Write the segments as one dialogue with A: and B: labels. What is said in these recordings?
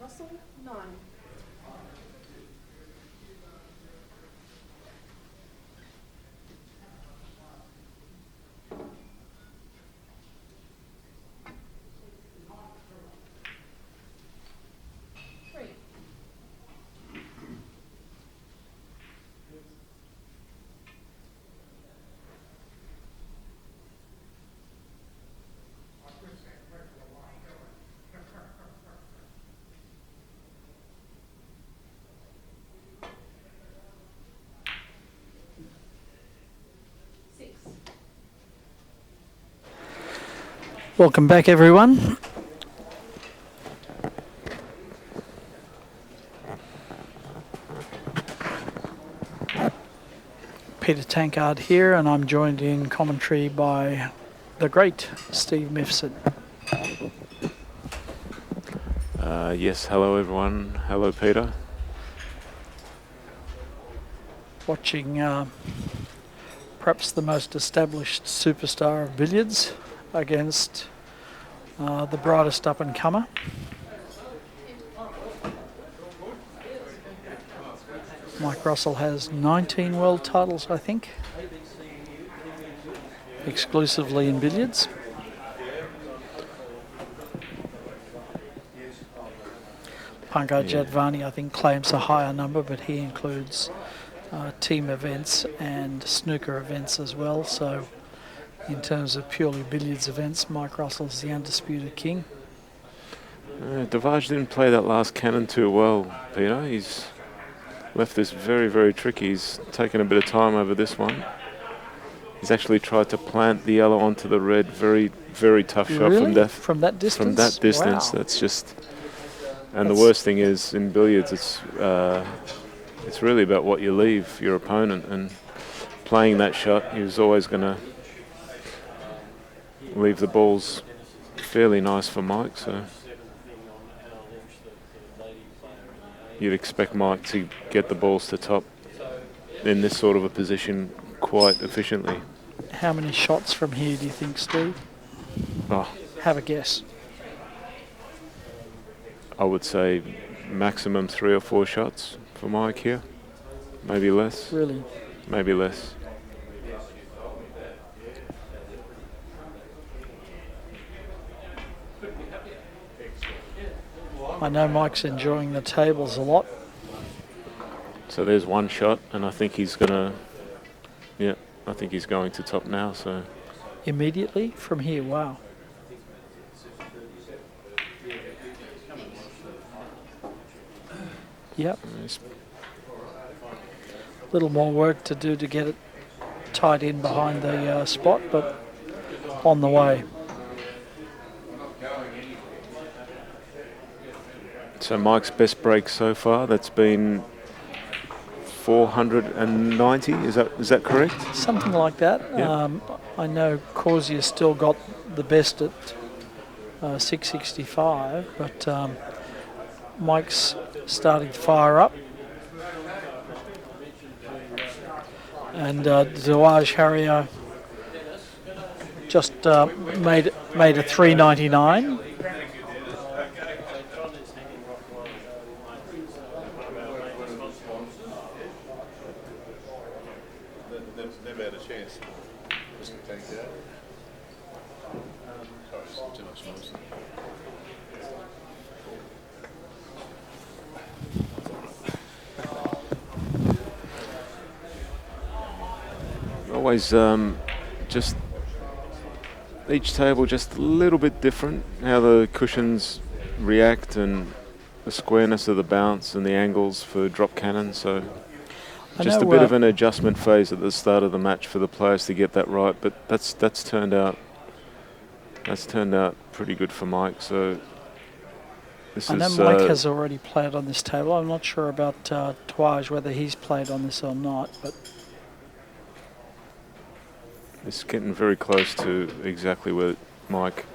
A: Russell, none. Three. Six.
B: Welcome back, everyone. Peter Tankard here, and I'm joined in commentary by the great Steve Mifsud.
C: Yes, hello everyone. Hello Peter.
B: Watching perhaps the most established superstar of billiards against the brightest up-and-comer. Mike Russell has 19 world titles, I think, exclusively in billiards. Pankaj Advani, I think, claims a higher number, but he includes team events and snooker events as well. So in terms of purely billiards events, Mike Russell's the undisputed king.
C: Dhvaj didn't play that last cannon too well, Peter. He's left this very, very tricky. He's taken a bit of time over this one. He's actually tried to plant the yellow onto the red. Very, very tough shot
B: Really?
C: from that.
B: From that distance?
C: From that distance,
B: Wow.
C: that's just... And the worst thing is, in billiards, it's really about what you leave your opponent, and playing that shot, he was always going to leave the balls fairly nice for Mike, so you'd expect Mike to get the balls to top in this sort of a position quite efficiently.
B: How many shots from here do you think, Steve?
C: Oh,
B: Have a guess.
C: I would say maximum 3 or 4 shots for Mike here. Maybe less.
B: Really?
C: Maybe less.
B: I know Mike's enjoying the tables a lot.
C: So there's one shot, and I think he's gonna, I think he's going to top now. So
B: Immediately from here, wow. Yep.
C: he's-
B: A little more work to do to get it tied in behind the spot, but on the way.
C: so Mike's best break so far, that's been 490. Is that correct?
B: Something like that.
C: Yeah.
B: I know Corsia's still got the best at 665, but Mike's starting to fire up. And Dhvaj Haria just made a 399.
D: Never had a chance. Just to take that. Sorry, too much noise.
C: Always just each table just a little bit different, how the cushions react and the squareness of the bounce and the angles for drop cannon. So just a bit of an adjustment phase at the start of the match for the players to get that right, but that's turned out pretty good for Mike. So this
B: I know
C: is
B: Mike has already played on this table. I'm not sure about Dhvaj, whether he's played on this or not, but
C: it's getting very close to exactly where Mike,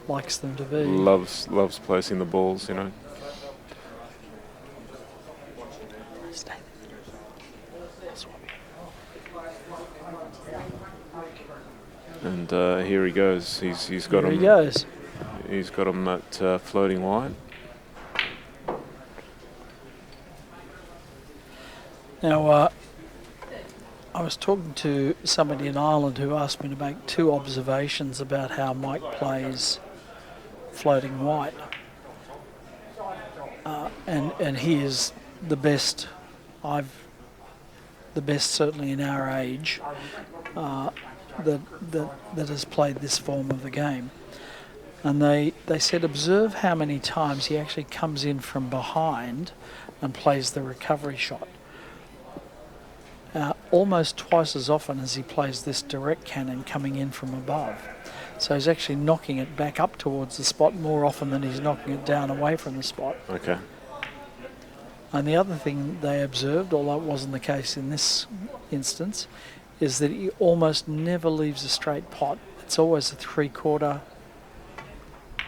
B: likes them to be.
C: loves placing the balls,
B: Stay there.
C: And here he goes. He's got
B: Here he
C: him.
B: goes.
C: He's got him at floating white.
B: Now, I was talking to somebody in Ireland who asked me to make 2 observations about how Mike plays floating white. And he is the best certainly in our age that has played this form of the game. And they said observe how many times he actually comes in from behind and plays the recovery shot. Almost twice as often as he plays this direct cannon coming in from above. So he's actually knocking it back up towards the spot more often than he's knocking it down away from the spot.
C: Okay.
B: And the other thing they observed, although it wasn't the case in this instance, is that he almost never leaves a straight pot. It's always a 3/4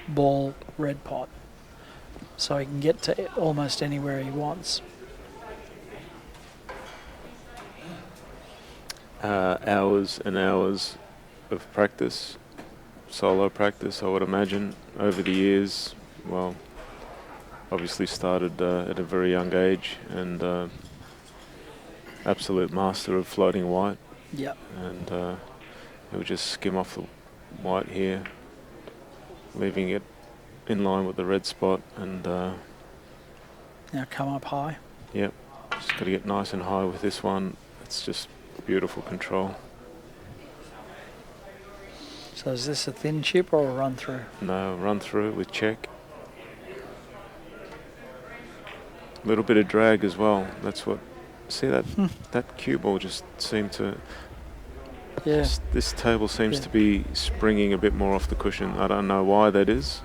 B: ball red pot. So he can get to almost anywhere he wants.
C: Hours and hours of practice, solo practice, I would imagine, over the years. Well, obviously started at a very young age, and absolute master of floating white.
B: Yep.
C: And he'll just skim off the white here, leaving it in line with the red spot, and
B: Now come up high.
C: yep, just got to get nice and high with this one. It's just beautiful control.
B: So is this a thin chip or a run through?
C: No, run through with check. A little bit of drag as well. That's what. See that that cue ball just seemed to.
B: Yeah.
C: This table seems
B: Yeah.
C: to be springing a bit more off the cushion. I don't know why that is.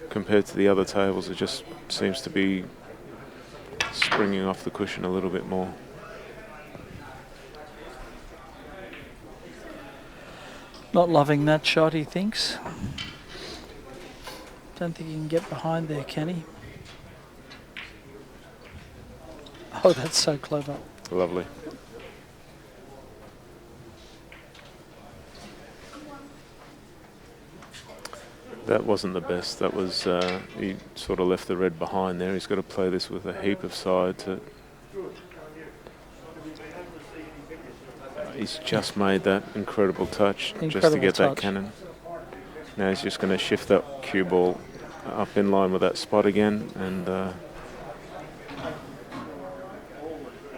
C: Compared to the other tables, it just seems to be springing off the cushion a little bit more.
B: Not loving that shot, he thinks. Don't think he can get behind there, can he? Oh, that's so clever.
C: Lovely. That wasn't the best. That was, he sort of left the red behind there. He's got to play this with a heap of side to. He's just made that incredible touch just to
B: Incredible
C: get that
B: touch.
C: cannon. Now he's just going to shift that cue ball up in line with that spot again, and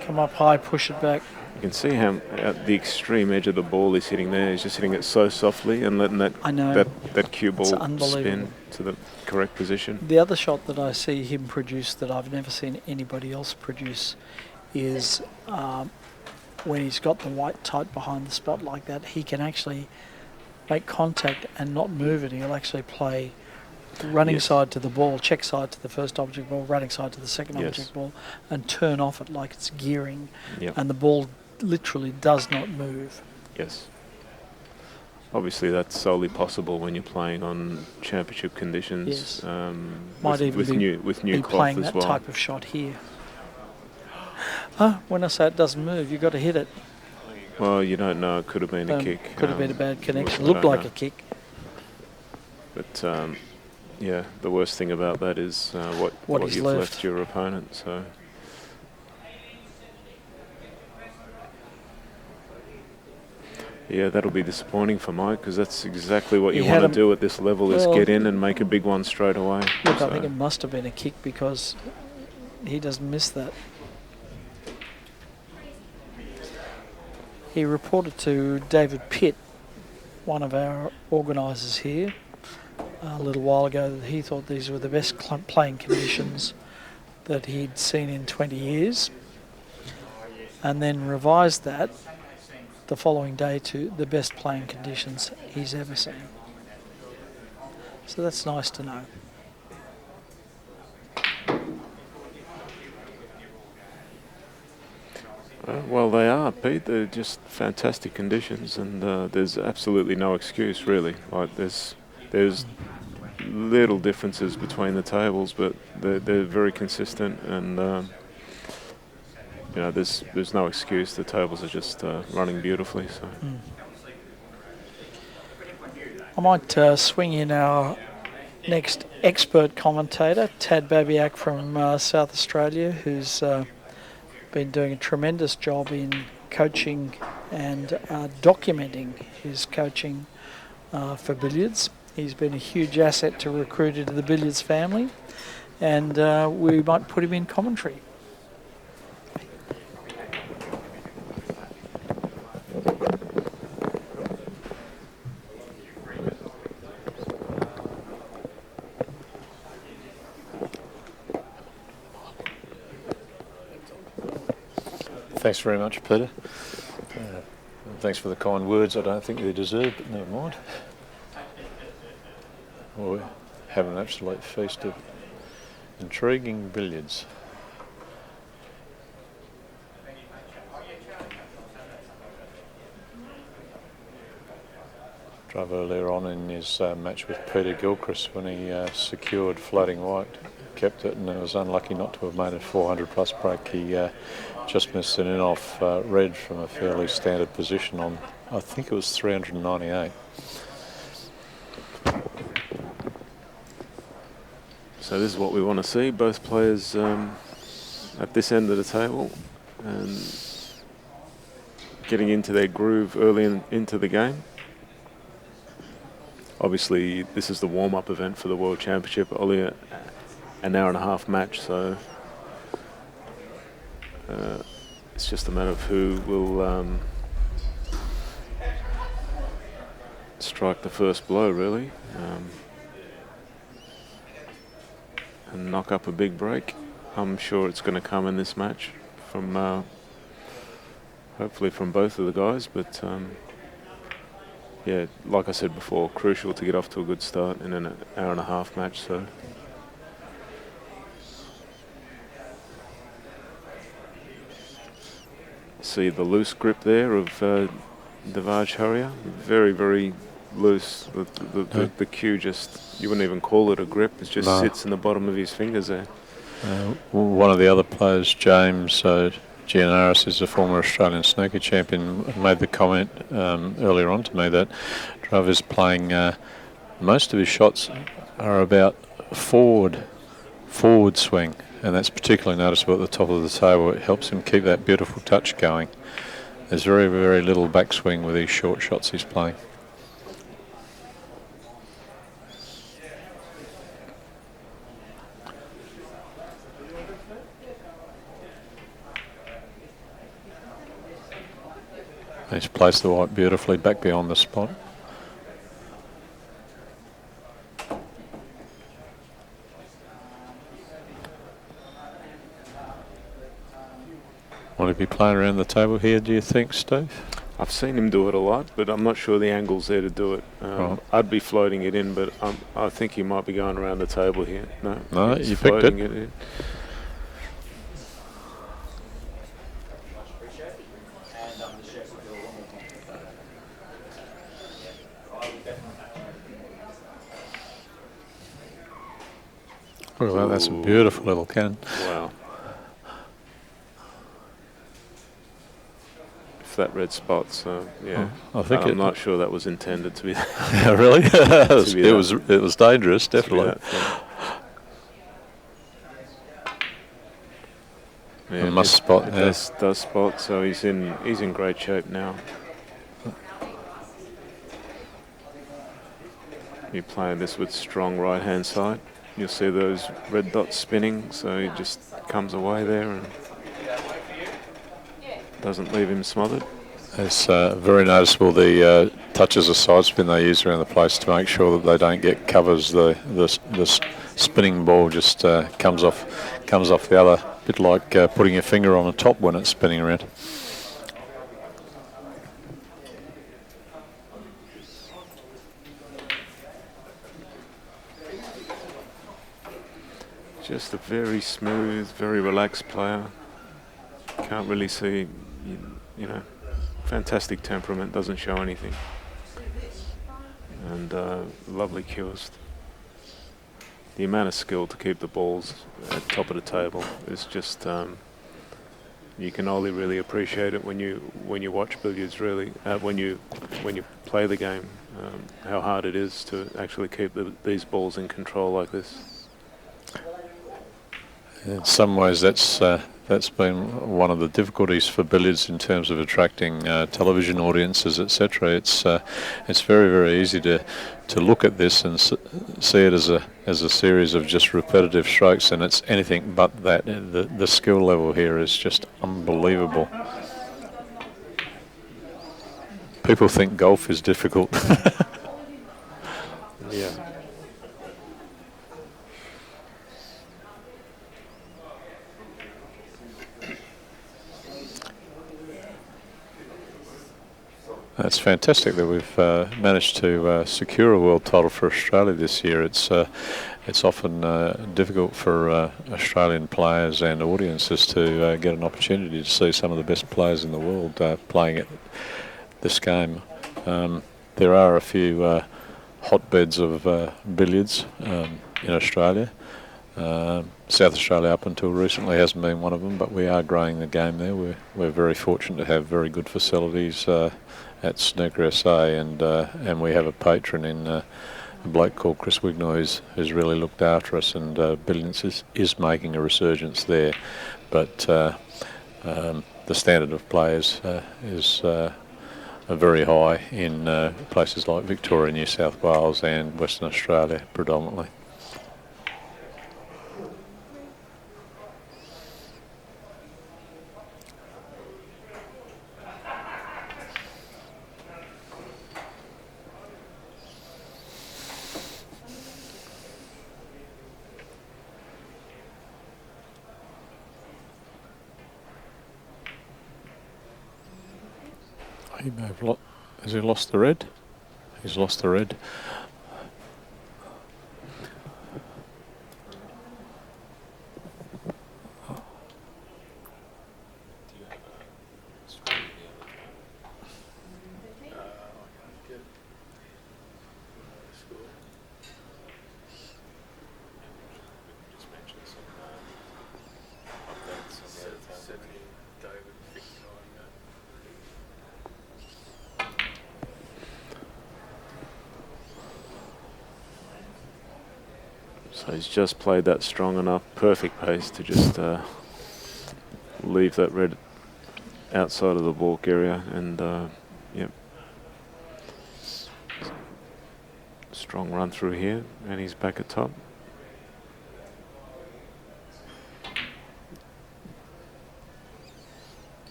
B: Come up high, push it back.
C: you can see how at the extreme edge of the ball he's hitting there. He's just hitting it so softly and letting that
B: I know.
C: that cue
B: It's
C: ball
B: unbelievable.
C: spin to the correct position.
B: The other shot that I see him produce that I've never seen anybody else produce is when he's got the white tight behind the spot like that, he can actually make contact and not move it. He'll actually play running
C: Yes.
B: side to the ball, check side to the first object ball, running side to the second
C: Yes.
B: object ball, and turn off it like it's gearing,
C: Yep.
B: and the ball literally does not move.
C: Yes. Obviously, that's solely possible when you're playing on championship conditions.
B: Yes.
C: With,
B: even
C: with
B: be-
C: new
B: Be
C: cloth
B: playing
C: as
B: that
C: well.
B: type of shot here. When I say it doesn't move, you've got to hit it.
C: Well, you don't know. It could have been a kick.
B: Could have been a bad connection.
C: we
B: Looked
C: don't
B: like
C: know.
B: a kick.
C: But yeah, the worst thing about that is
B: What
C: what
B: he's
C: you've
B: left.
C: left your opponent. So. Yeah, that'll be disappointing for Mike, because that's exactly what you
B: He had
C: want to
B: him-
C: do at this level, is
B: Well-
C: get in and make a big one straight away.
B: Look,
C: So,
B: I think it must have been a kick because he doesn't miss that. He reported to David Pitt, one of our organisers here, a little while ago, that he thought these were the best playing conditions that he'd seen in 20 years, and then revised that the following day to the best playing conditions he's ever seen. So that's nice to know.
C: well, they are, Pete. They're just fantastic conditions, and there's absolutely no excuse, really. Like there's little differences between the tables, but they're very consistent, and you know, there's no excuse. The tables are just running beautifully. So.
B: I might swing in our next expert commentator, Tad Babiak from South Australia, who's been doing a tremendous job in coaching and documenting his coaching for billiards. He's been a huge asset to recruit into the billiards family, and we might put him in commentary.
E: Thanks very much, Peter. Thanks for the kind words. I don't think they deserve, but never mind. Well, we have an absolute feast of intriguing billiards. Drove earlier on in his match with Peter Gilchrist when he secured floating white, kept it, and it was unlucky not to have made a 400 plus break. He just missed it in off red from a fairly standard position on, I think it was 398.
C: So this is what we want to see, both players at this end of the table and getting into their groove early into the game. Obviously, this is the warm-up event for the World Championship, only an hour and a half match, so it's just a matter of who will strike the first blow, really, and knock up a big break. I'm sure it's going to come in this match from hopefully from both of the guys, but yeah, like I said before, crucial to get off to a good start in an hour and a half match. So see the loose grip there of Dhvaj Haria. Very, very loose. The cue just, you wouldn't even call it a grip. It just sits in the bottom of his fingers there.
E: One of the other players, James Gianaris, is a former Australian snooker champion, made the comment earlier on to me that Dhvaj is playing, most of his shots are about forward swing, and that's particularly noticeable at the top of the table. It helps him keep that beautiful touch going. There's very, very little backswing with these short shots he's playing. He's placed the white beautifully back beyond the spot. Want to be playing around the table here, do you think, Steve?
C: I've seen him do it a lot, but I'm not sure the angle's there to do it.
E: Right.
C: I'd be floating it in, but I think he might be going around the table here.
E: No,
C: he's
E: you picked it.
C: in.
E: Look at that, that's a beautiful little cannon.
C: Wow. If that red spot, so yeah.
E: I think
C: I'm not sure that was intended to be.
E: Yeah, really? it was dangerous, definitely.
C: Yeah,
E: it must spot.
C: It does spot, so he's in great shape now. You're playing this with strong right hand side. You'll see those red dots spinning, so he just comes away there and doesn't leave him smothered.
E: It's very noticeable the touches of side spin they use around the place to make sure that they don't get covers. The spinning ball just comes off the other, bit like putting your finger on the top when it's spinning around.
C: Just a very smooth, very relaxed player. Can't really see, you know, fantastic temperament, doesn't show anything. And lovely cures. The amount of skill to keep the balls at top of the table is just You can only really appreciate it when you watch billiards. Really, when you play the game, how hard it is to actually keep these balls in control like this.
E: In some ways, that's been one of the difficulties for billiards in terms of attracting television audiences, etc. It's very, very easy to look at this and see it as a series of just repetitive strokes, and it's anything but that. The skill level here is just unbelievable. People think golf is difficult.
C: Yeah.
E: It's fantastic that we've managed to secure a world title for Australia this year. It's often difficult for Australian players and audiences to get an opportunity to see some of the best players in the world playing at this game. There are a few hotbeds of billiards in Australia. South Australia up until recently hasn't been one of them, but we are growing the game there. We're very fortunate to have very good facilities at Snooker SA, and we have a patron in a bloke called Chris Wignoy who's really looked after us, and Billiards is making a resurgence there. But the standard of players is very high in places like Victoria, New South Wales and Western Australia predominantly. He may have has he lost the red? He's lost the red.
C: So he's just played that strong enough, perfect pace to just leave that red outside of the balk area, and yep, strong run through here, and he's back at top.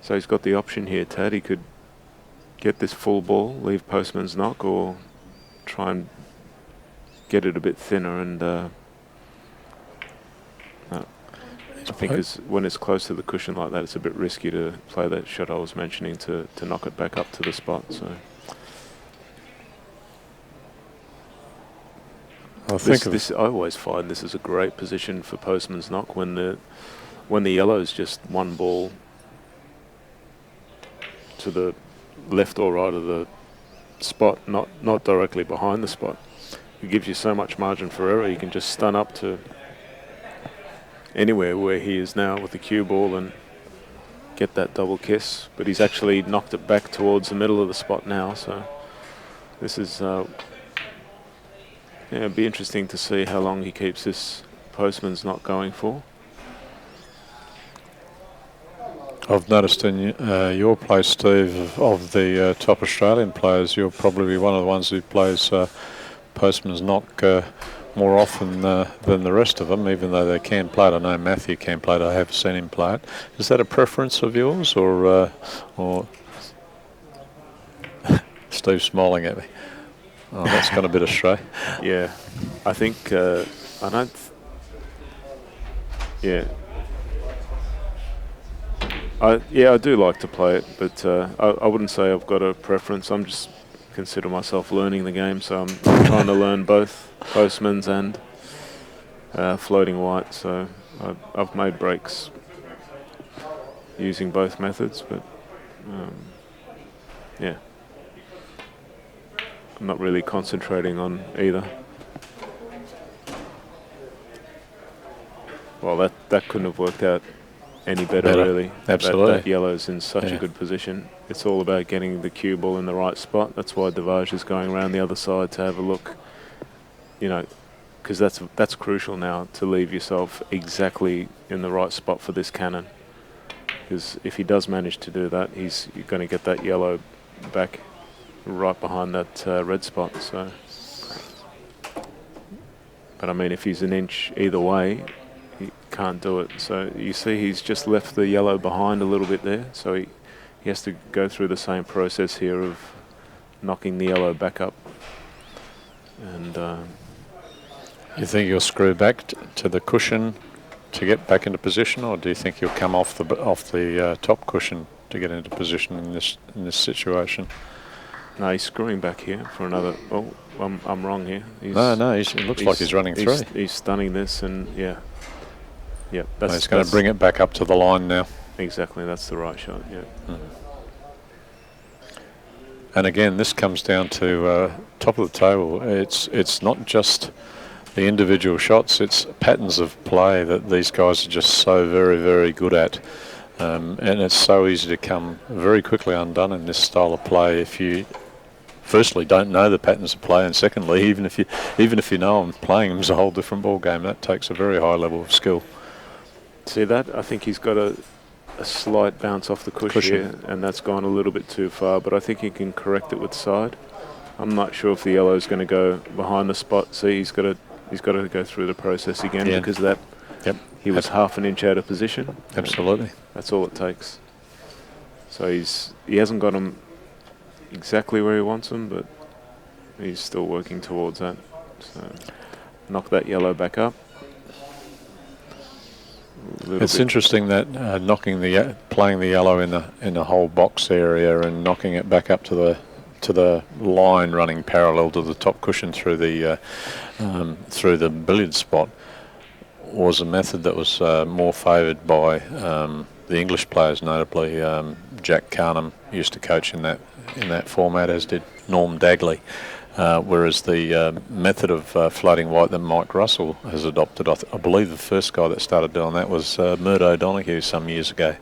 C: So he's got the option here, Tad. He could get this full ball, leave postman's knock, or try and get it a bit thinner, and I think when it's close to the cushion like that, it's a bit risky to play that shot I was mentioning to knock it back up to the spot. So I always find this is a great position for postman's knock when the yellow's just one ball to the left or right of the spot, not directly behind the spot. It gives you so much margin for error. You can just stun up to anywhere where he is now with the cue ball and get that double kiss. But he's actually knocked it back towards the middle of the spot now. So this is it'd be interesting to see how long he keeps this postman's knock going for.
E: I've noticed in your play, Steve, of the top Australian players, you're probably one of the ones who plays postman's knock more often than the rest of them, even though they can play it. I know Matthew can play it. I have seen him play it. Is that a preference of yours, or Steve's smiling at me? Oh, that's gone a bit astray.
C: Yeah, I think I don't. Yeah. I do like to play it, but I wouldn't say I've got a preference. I'm just consider myself learning the game, so I'm trying to learn both postman's and floating white. So I've made breaks using both methods, but yeah, I'm not really concentrating on either. Well, that couldn't have worked out any better, really.
E: Absolutely.
C: That yellow's in such a good position. It's all about getting the cue ball in the right spot. That's why Dhvaj is going around the other side to have a look, you know, because that's crucial now, to leave yourself exactly in the right spot for this cannon. Because if he does manage to do that, he's going to get that yellow back right behind that red spot. So, but I mean, if he's an inch either way, he can't do it. So you see, he's just left the yellow behind a little bit there. So he has to go through the same process here of knocking the yellow back up. And
E: you think you'll screw back to the cushion to get back into position, or do you think you'll come off the top cushion to get into position in this situation?
C: no, he's screwing back here for another. Oh, I'm wrong here.
E: No, it looks like he's running through.
C: He's stunning this, and yeah.
E: He's going to bring it back up to the line now.
C: Exactly, that's the right shot. Yeah.
E: And again, this comes down to top of the table. It's not just the individual shots, it's patterns of play that these guys are just so very, very good at. And it's so easy to come very quickly undone in this style of play if you, firstly, don't know the patterns of play, and secondly, even if you know them, playing them is a whole different ball game. That takes a very high level of skill.
C: See that? I think he's got a slight bounce off the cushion here, and that's gone a little bit too far, but I think he can correct it with side. I'm not sure if the yellow is going to go behind the spot. See, he's got to go through the process again because of that.
E: Yep.
C: He was half an inch out of position.
E: Absolutely.
C: That's all it takes. So he hasn't got him exactly where he wants him, but he's still working towards that. So knock that yellow back up.
E: It's interesting that playing the yellow in the whole box area and knocking it back up to the line running parallel to the top cushion through the billiard spot was a method that was more favoured by the English players, notably Jack Carnham used to coach in that format, as did Norm Dagley. Whereas the method of floating white that Mike Russell has adopted, I believe the first guy that started doing that was Murdo Donahue some years ago,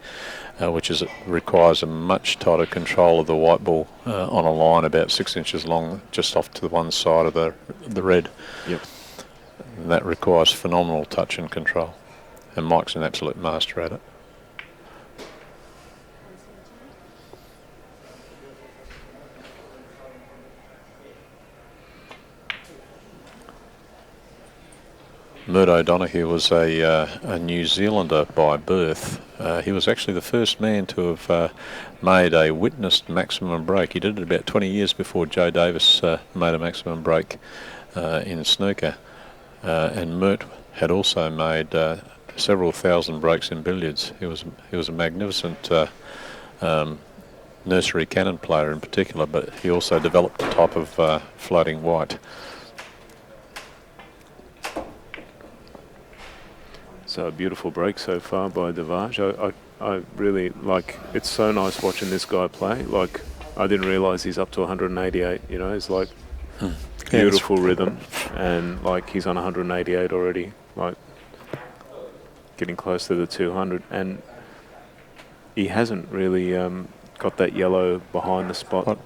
E: which requires a much tighter control of the white ball on a line about 6 inches long, just off to the one side of the red.
C: Yep.
E: And that requires phenomenal touch and control, and Mike's an absolute master at it. Murdo Donahue was a New Zealander by birth. He was actually the first man to have made a witnessed maximum break. He did it about 20 years before Joe Davis made a maximum break in snooker. And Mert had also made several thousand breaks in billiards. He was a magnificent nursery cannon player in particular, but he also developed a type of floating white.
C: So a beautiful break so far by Dhvaj. I really like. It's so nice watching this guy play. Like, I didn't realise he's up to 188. You know, it's like beautiful rhythm, and like he's on 188 already. Like getting close to the 200, and he hasn't really got that yellow behind the spot.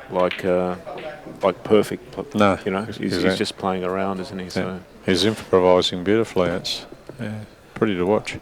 C: Like perfect.
E: No,
C: you know, he's just playing around, isn't he? Yeah. So
E: he's improvising beautifully. It's pretty to watch.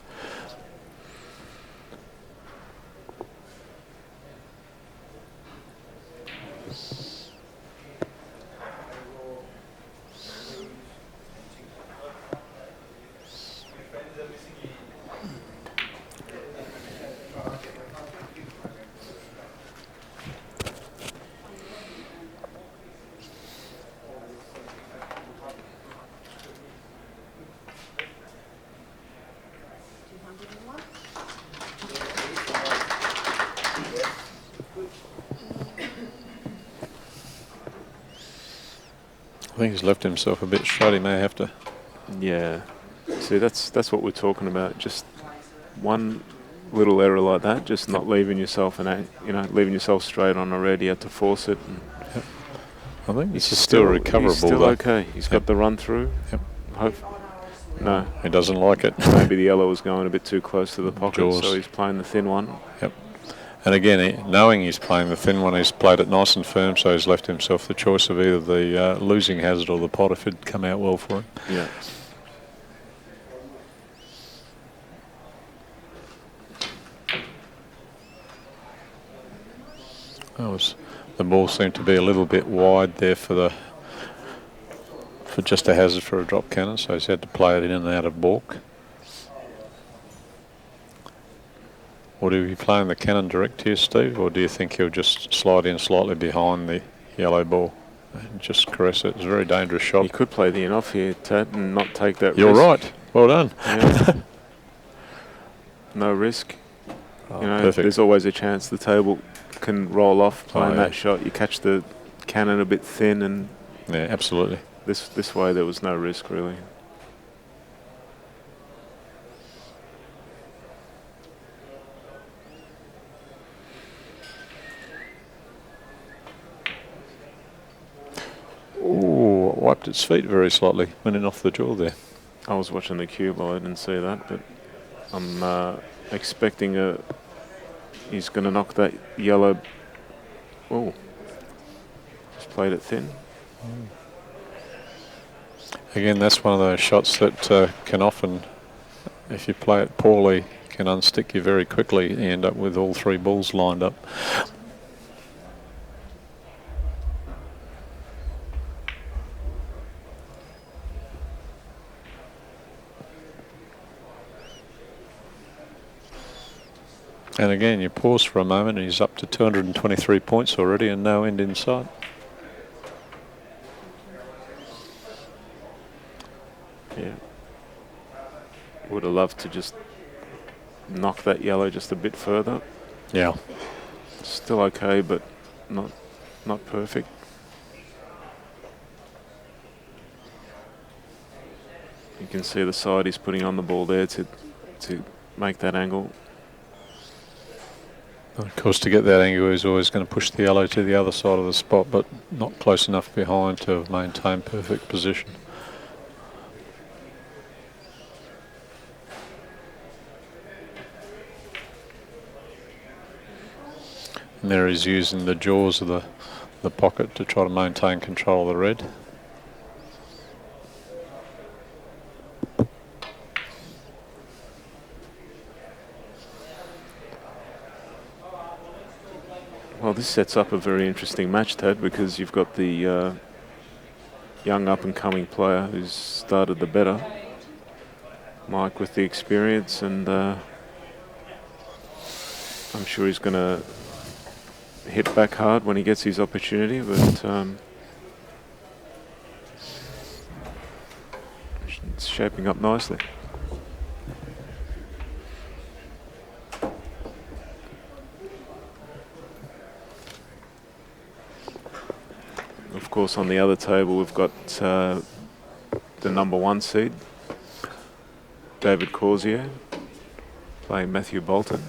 E: I think he's left himself a bit short. He may have to.
C: Yeah. See, that's what we're talking about. Just one little error like that, just not leaving yourself leaving yourself straight on a red. You have to force it. And
E: I think this is still recoverable.
C: He's still okay. He's got the run through.
E: Yep.
C: No.
E: He doesn't like it.
C: Maybe the yellow was going a bit too close to the pocket,
E: Jaws.
C: so he's playing the thin one.
E: Yep. And again, knowing he's playing the thin one, he's played it nice and firm, so he's left himself the choice of either the losing hazard or the pot if it'd come out well for him.
C: Yeah.
E: The ball seemed to be a little bit wide there for just a hazard for a drop cannon, so he's had to play it in and out of balk. Would he be playing the cannon direct here, Steve, or do you think he'll just slide in slightly behind the yellow ball and just caress it? It's a very dangerous shot.
C: He could play the in off here, Tad, and not take that
E: You're
C: risk.
E: right. Well done.
C: Yeah. No risk.
E: Oh,
C: you know,
E: perfect.
C: there's always a chance the table can roll off playing
E: yeah.
C: that shot. You catch the cannon a bit thin, and
E: Yeah, absolutely.
C: this way there was no risk really.
E: Ooh, wiped its feet very slightly, went in off the jaw there.
C: I was watching the cube, I didn't see that, but I'm expecting he's going to knock that yellow. Oh, just played it thin.
E: Again, that's one of those shots that can often, if you play it poorly, can unstick you very quickly. You end up with all three balls lined up. And again, you pause for a moment and he's up to 223 points already and no end in sight.
C: Yeah. Would have loved to just knock that yellow just a bit further.
E: Yeah.
C: Still okay, but not perfect. You can see the side he's putting on the ball there to make that angle.
E: Of course, to get that angle, he's always going to push the yellow to the other side of the spot, but not close enough behind to maintain perfect position. And there he's using the jaws of the pocket to try to maintain control of the red.
C: Well, this sets up a very interesting match, Tad, because you've got the young up-and-coming player who's started the better, Mike, with the experience, and I'm sure he's going to hit back hard when he gets his opportunity, but it's shaping up nicely. Of course, on the other table, we've got the #1 seed, David Corsier, playing Matthew Bolton.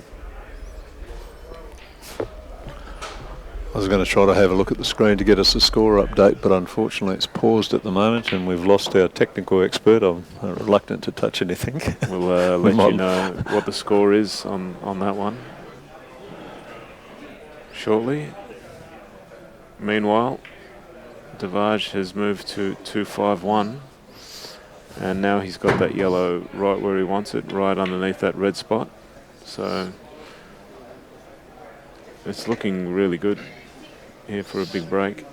E: I was going to try to have a look at the screen to get us a score update, but unfortunately it's paused at the moment and we've lost our technical expert. I'm reluctant to touch anything.
C: We'll let you know what the score is on that one shortly. Meanwhile, Dhvaj has moved to 251, and now he's got that yellow right where he wants it, right underneath that red spot. So it's looking really good here for a big break.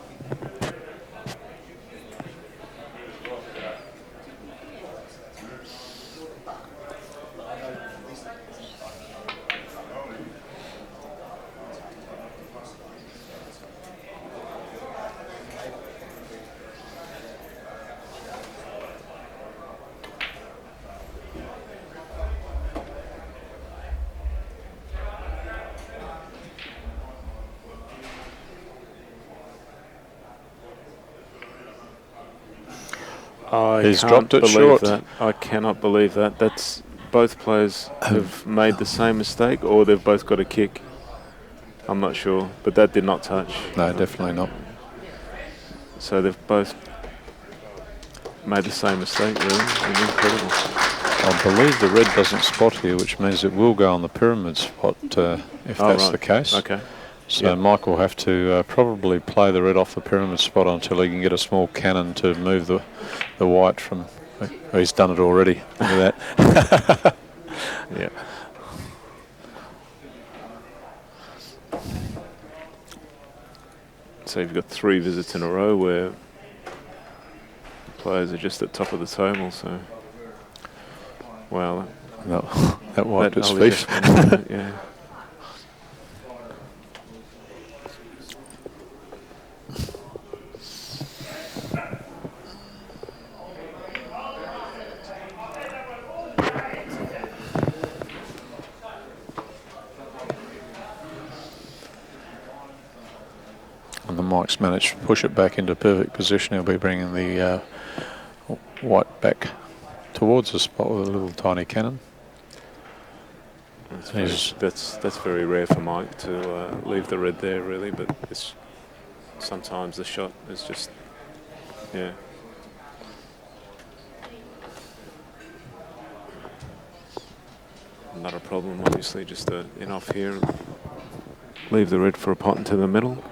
E: He's dropped it short.
C: I cannot believe that. That's both players have made the same mistake, or they've both got a kick. I'm not sure, but that did not touch.
E: No, definitely not.
C: So they've both made the same mistake, really. Incredible.
E: I believe the red doesn't spot here, which means it will go on the pyramid spot if that's
C: right.
E: the case.
C: Okay.
E: So
C: Yep.
E: Mike will have to probably play the red off the pyramid spot until he can get a small cannon to move the white from. Oh, he's done it already. Look at that.
C: Yeah. So you've got 3 visits in a row where players are just at top of the table. So, wow,
E: That wiped its
C: early
E: feet.
C: adjustment, yeah.
E: And the Mike's managed to push it back into perfect position. He'll be bringing the white back towards the spot with a little tiny cannon.
C: That's very rare for Mike to leave the red there, really. But it's sometimes the shot is just, yeah. Not a problem, obviously. Just in off here. Leave the red for a pot into the middle.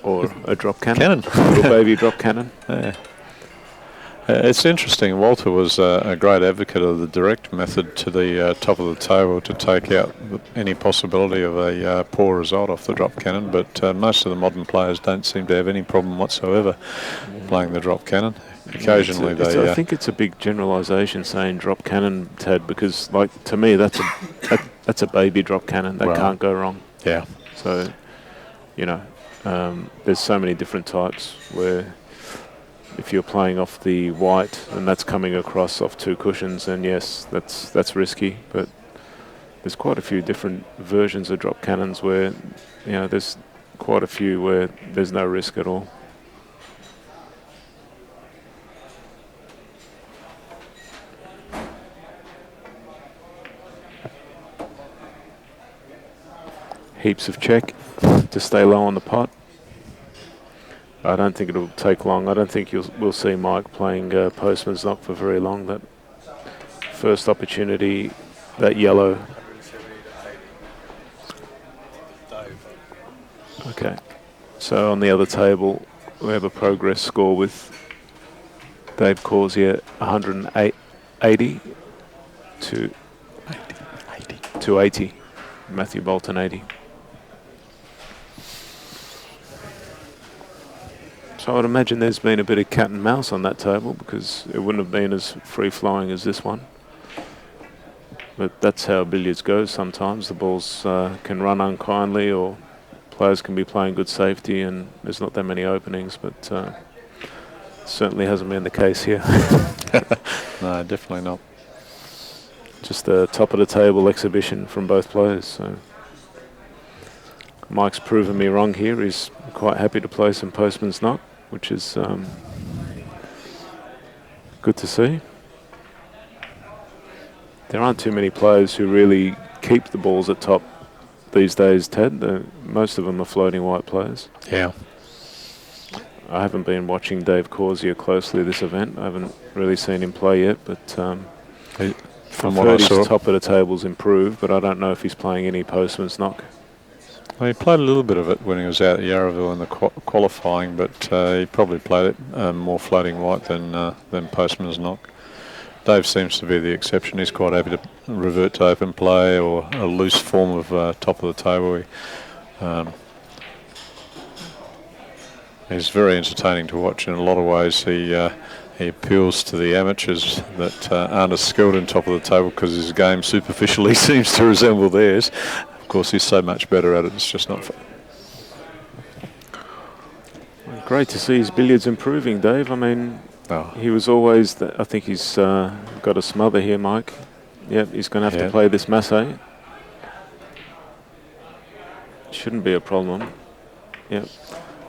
C: Or a drop cannon. Little baby drop cannon.
E: Yeah. It's interesting. Walter was a great advocate of the direct method to the top of the table to take out any possibility of a poor result off the drop cannon, but most of the modern players don't seem to have any problem whatsoever playing the drop cannon. Occasionally
C: I think it's a big generalisation saying drop cannon, Tad, because like to me that's a baby drop cannon. That can't go wrong.
E: Yeah.
C: So, you know, there's so many different types where if you're playing off the white and that's coming across off 2 cushions, then yes, that's risky. But there's quite a few different versions of drop cannons where, you know, there's quite a few where there's no risk at all. Heaps of check to stay low on the pot. I don't think it'll take long. I don't think we'll see Mike playing postman's knock for very long. That first opportunity, that yellow. Okay. So on the other table, we have a progress score with Dave Corsier 180 to 80. Matthew Bolton 80. So I would imagine there's been a bit of cat and mouse on that table because it wouldn't have been as free-flowing as this one. But that's how billiards goes sometimes. The balls can run unkindly or players can be playing good safety and there's not that many openings, but certainly hasn't been the case here.
E: No, definitely not.
C: Just a top-of-the-table exhibition from both players. So Mike's proven me wrong here. He's quite happy to play some postman's knock, which is good to see. There aren't too many players who really keep the balls at top these days, Ted. Most of them are floating white players.
E: Yeah.
C: I haven't been watching Dave Corsier closely this event. I haven't really seen him play yet, but
E: From
C: I've
E: what I
C: heard his
E: saw,
C: top of the table's improved, but I don't know if he's playing any postman's knock.
E: well, he played a little bit of it when he was out at Yarraville in the qualifying, but he probably played it more floating white than postman's knock. Dave seems to be the exception. He's quite happy to revert to open play or a loose form of top of the table. He's very entertaining to watch in a lot of ways. He appeals to the amateurs that aren't as skilled in top of the table because his game superficially seems to resemble theirs. Of course, he's so much better at it, it's just not fun.
C: Great to see his billiards improving, Dave. I mean, he was always, I think he's got a smother here, Mike. Yep, he's going to have to play this masse. Shouldn't be a problem. Yep.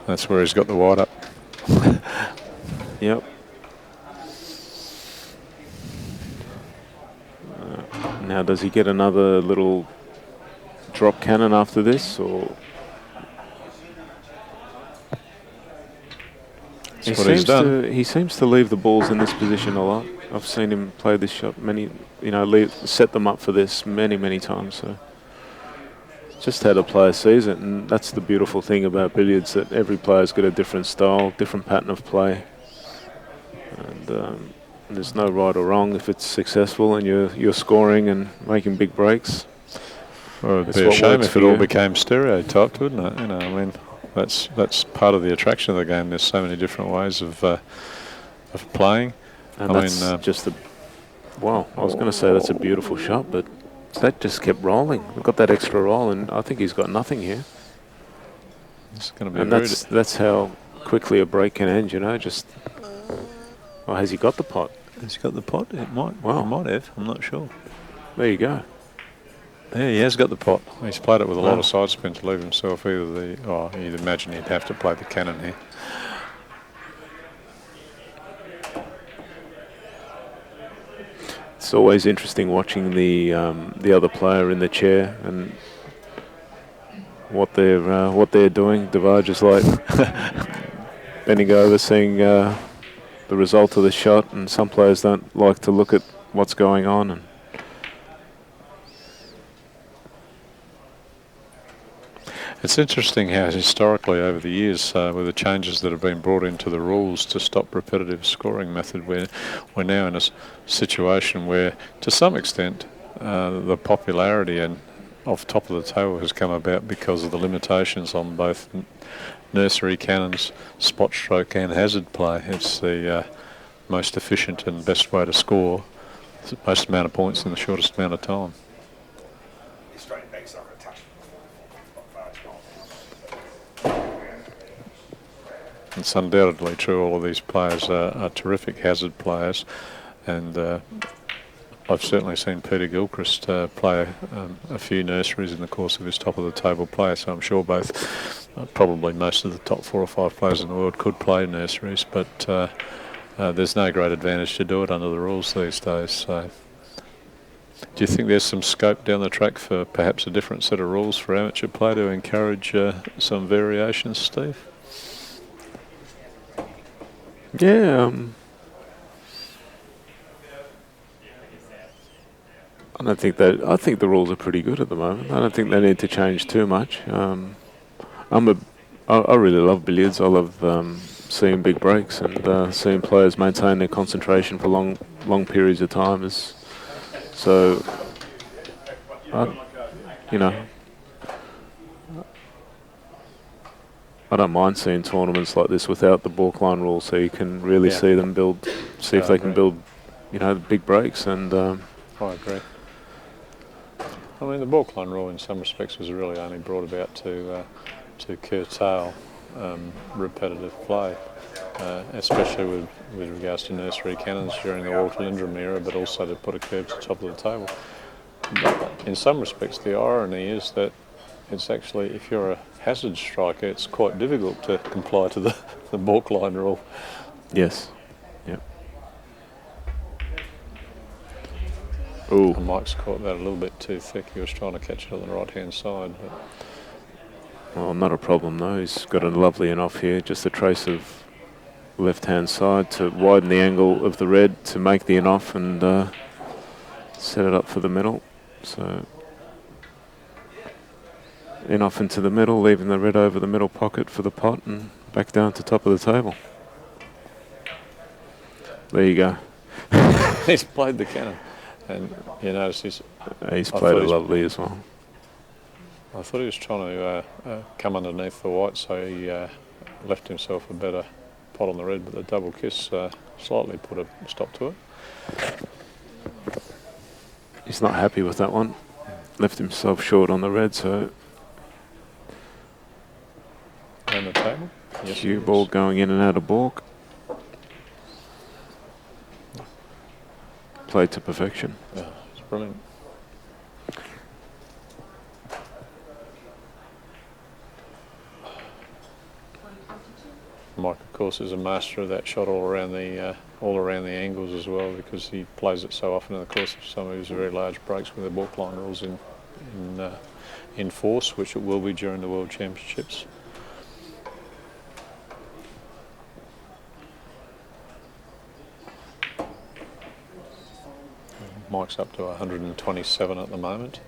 E: That's where he's got the white up.
C: Yep. Now, does he get another little drop cannon after this, or
E: That's what he's done.
C: He seems to leave the balls in this position a lot. I've seen him play this shot set them up for this many times. So just how the player sees it, and that's the beautiful thing about billiards, that every player's got a different style, different pattern of play, and there's no right or wrong if it's successful and you're scoring and making big breaks.
E: Well, it'd be a shame if it all became stereotyped, wouldn't it? I mean, that's part of the attraction of the game. There's so many different ways of playing.
C: And just a wow. I was going to say that's a beautiful shot, but that just kept rolling. We've got that extra roll, and I think he's got nothing here.
E: It's going to be.
C: And that's how quickly a break can end. Just. Oh, has he got the pot?
E: Has he got the pot? It might.
C: Wow.
E: He might have. I'm not sure.
C: There you go.
E: Yeah, he has got the pot. He's played it with a lot of side spin to leave himself you'd imagine he'd have to play the cannon here.
C: It's always interesting watching the other player in the chair and what they're doing. Dhvaj is like bending over, seeing the result of the shot, and some players don't like to look at what's going on. And
E: it's interesting how historically over the years, with the changes that have been brought into the rules to stop repetitive scoring method, we're now in a situation where, to some extent, the popularity of top of the table has come about because of the limitations on both nursery cannons, spot stroke and hazard play. It's the most efficient and best way to score the most amount of points in the shortest amount of time. It's undoubtedly true. All of these players are terrific hazard players, and I've certainly seen Peter Gilchrist play a few nurseries in the course of his top of the table play, so I'm sure probably most of the top 4 or 5 players in the world could play nurseries, but there's no great advantage to do it under the rules these days. So do you think there's some scope down the track for perhaps a different set of rules for amateur play to encourage some variations, Steve?
C: yeah, I think the rules are pretty good at the moment. I don't think they need to change too much. I really love billiards. I love seeing big breaks and seeing players maintain their concentration for long periods of time. I don't mind seeing tournaments like this without the balkline rule, so you can really see them see if they can build, big breaks. And
E: I agree. I mean, the balkline rule in some respects was really only brought about to curtail repetitive play, especially with regards to nursery cannons during the Walter Lindrum era, but also to put a curve to the top of the table. But in some respects, the irony is that it's actually, if you're a hazard striker, it's quite difficult to comply to the balkline rule.
C: yes, yep. Ooh.
E: Mike's caught that a little bit too thick. He was trying to catch it on the right-hand side. But
C: Well, not a problem though. He's got a lovely enough here, just a trace of left-hand side to widen the angle of the red to make the in-off and set it up for the middle. So in-off into the middle, leaving the red over the middle pocket for the pot and back down to top of the table. There you go.
E: he's played the cannon, and you notice
C: he's played it lovely as well.
E: I thought he was trying to come underneath the white, so he left himself a better pot on the red, but the double kiss slightly put a stop to it.
C: He's not happy with that one. Left himself short on the red, so
E: on the table. Yes,
C: cue ball going in and out of balk. Played to perfection.
E: Yeah, it's brilliant. Mike, of course, is a master of that shot all around the angles as well, because he plays it so often in the course of some of his very large breaks with the balkline rules in force, which it will be during the World Championships. Mike's up to 127 at the moment.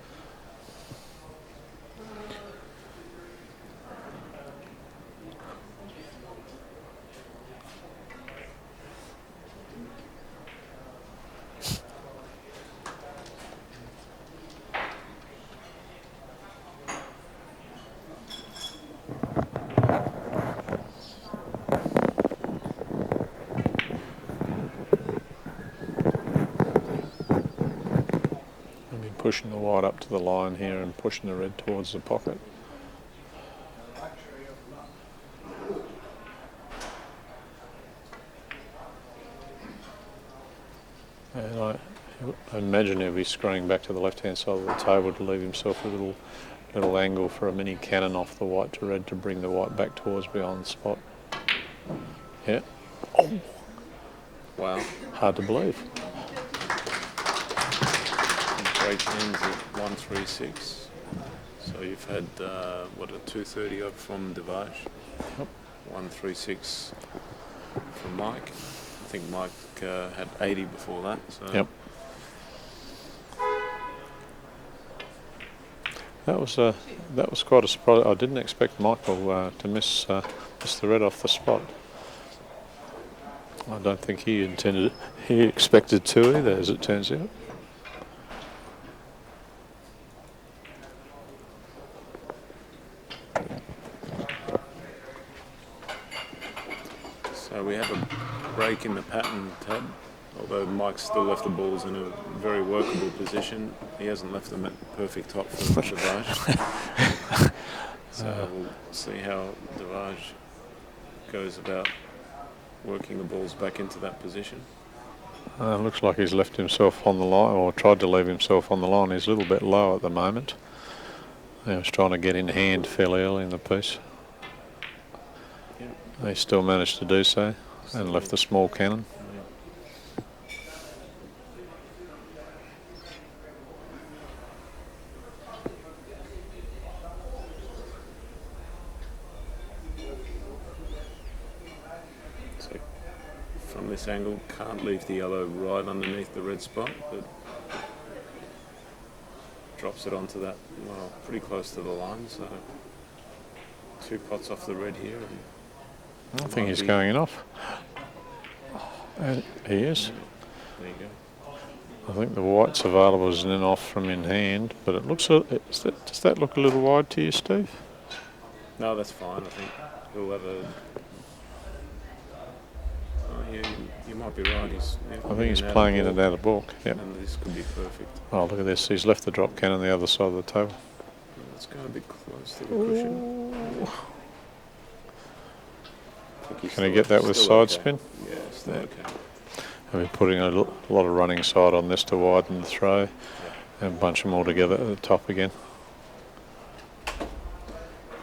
E: Pushing the white up to the line here and pushing the red towards the pocket. And I imagine he'll be screwing back to the left-hand side of the table to leave himself a little angle for a mini cannon off the white to red to bring the white back towards behind the spot. Yeah. Oh.
C: Wow.
E: Hard to believe.
C: Break ends at 136. So you've had a 230 odd from Dhvaj.
E: Yep.
C: 136 from Mike. I think Mike had 80 before that. So.
E: Yep. That was quite a surprise. I didn't expect Michael to miss the red off the spot. I don't think he expected to either, as it turns out.
C: So we have a break in the pattern, Ted. Although Mike's still left the balls in a very workable position, he hasn't left them at perfect top for Dhvaj. So we'll see how Dhvaj goes about working the balls back into that position.
E: Looks like he's left himself on the line, or tried to leave himself on the line. He's a little bit low at the moment. He was trying to get in hand fairly early in the piece. He still managed to do so and left the small cannon.
C: So from this angle, can't leave the yellow right underneath the red spot, but drops it onto that, well, pretty close to the line. So 2 pots off the red here. And
E: I think he's going enough. He is.
C: there you go.
E: I think the white's available as an in-off from in hand, but it looks. Does that look a little wide to you, Steve?
C: No, that's fine. I think he'll have a. Oh, yeah, you might be right.
E: I think he's playing in and out of balk. Yep.
C: And this could be perfect.
E: Oh, look at this. He's left the drop cannon the other side of the table.
C: Let's go a bit close to the cushion.
E: Can he get that with side
C: okay.
E: spin?
C: Yeah, still okay.
E: And we're putting a lot of running side on this to widen the throw and bunch them all together at the top again.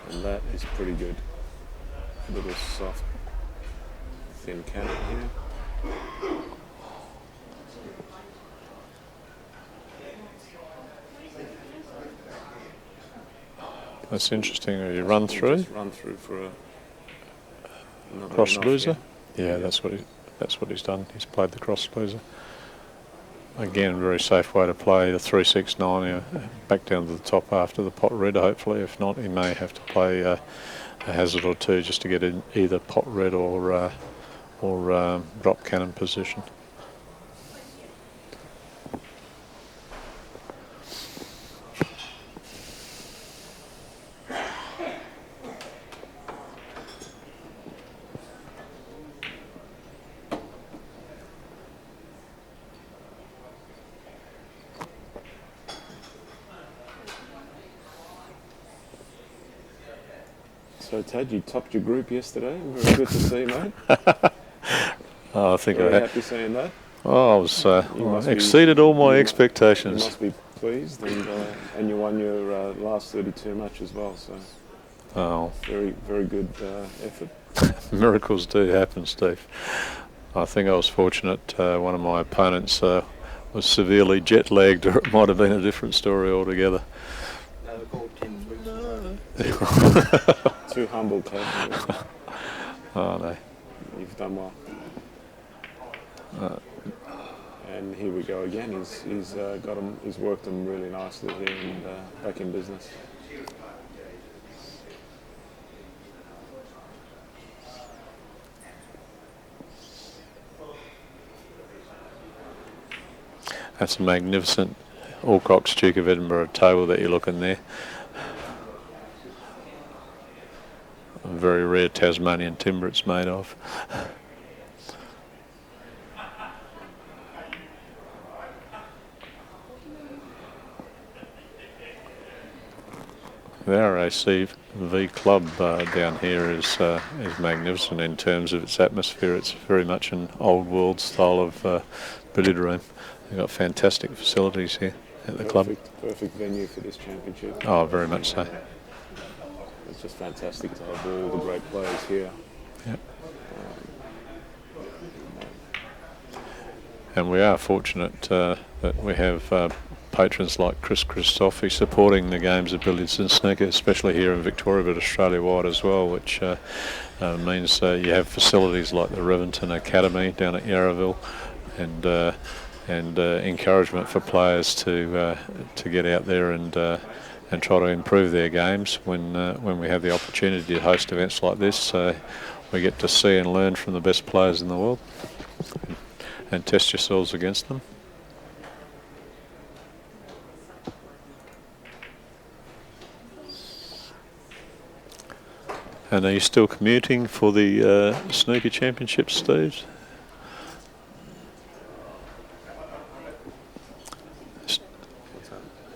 C: And that is pretty good. A little soft, thin cannon here.
E: That's interesting. You run through?
C: Just run through for another
E: Cross
C: enough,
E: loser? Yeah, that's what he's done. He's played the cross loser. Again, very safe way to play the 3-6-9 back down to the top after the pot red, hopefully. If not, he may have to play a hazard or two just to get in either pot red or drop cannon position.
C: So Tad, you topped your group yesterday. Very good to see, mate.
E: I think
C: Very
E: I
C: happy seeing that.
E: Oh, I was
C: You must
E: exceeded all my
C: you
E: expectations.
C: must be pleased, and you won your last 32 match as well. So
E: Oh,
C: very, very good effort.
E: miracles do happen, Steve. I think I was fortunate. One of my opponents was severely jet lagged, or it might have been a different story altogether.
C: Too humble, Tad.
E: Oh no.
C: You've done well. And here we go again. He's worked them really nicely here and back in business.
E: That's a magnificent Alcock's Duke of Edinburgh table that you're looking there. A very rare Tasmanian timber it's made of. The RACV club down here is magnificent in terms of its atmosphere. It's very much an old world style of billiard room. They've got fantastic facilities here at the club.
C: Perfect venue for this championship.
E: Oh, very much so.
C: It's just fantastic to have all the great players here.
E: Yep. And we are fortunate that we have patrons like Chris Christophe supporting the games of billiards and snooker, especially here in Victoria, but Australia-wide as well, which means you have facilities like the Rivington Academy down at Yarraville, and encouragement for players to get out there and try to improve their games when we have the opportunity to host events like this. So we get to see and learn from the best players in the world and test yourselves against them. And are you still commuting for the snooker championships, Steve?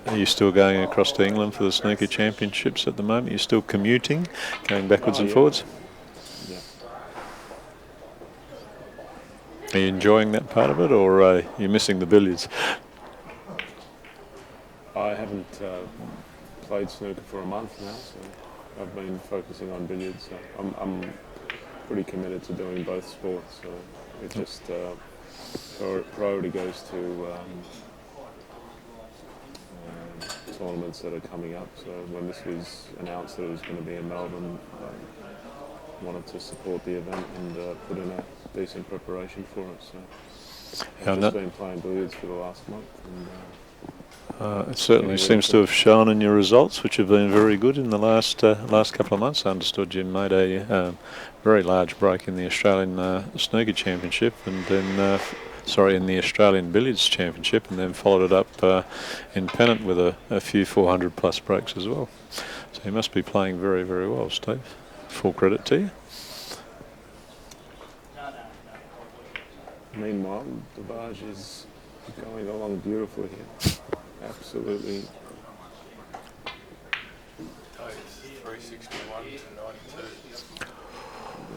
E: Are you still going across to England for the snooker championships at the moment? Are you still commuting, going backwards and forwards?
C: Yeah.
E: Are you enjoying that part of it, or are you missing the billiards?
C: I haven't played snooker for a month now, so I've been focusing on billiards. So I'm pretty committed to doing both sports. So it just priority goes to tournaments that are coming up. So when this was announced that it was going to be in Melbourne, I wanted to support the event and put in a decent preparation for it. So I've just been playing billiards for the last month. And,
E: it certainly seems to have shown in your results, which have been very good in the last couple of months. I understood you made a very large break in the Australian Snooker Championship, and then in the Australian Billiards Championship, and then followed it up in pennant with a few 400 plus breaks as well. So you must be playing very, very well, Steve. Full credit to you.
C: Meanwhile, Dhvaj is going along beautifully here. Absolutely.
D: 361 to 92.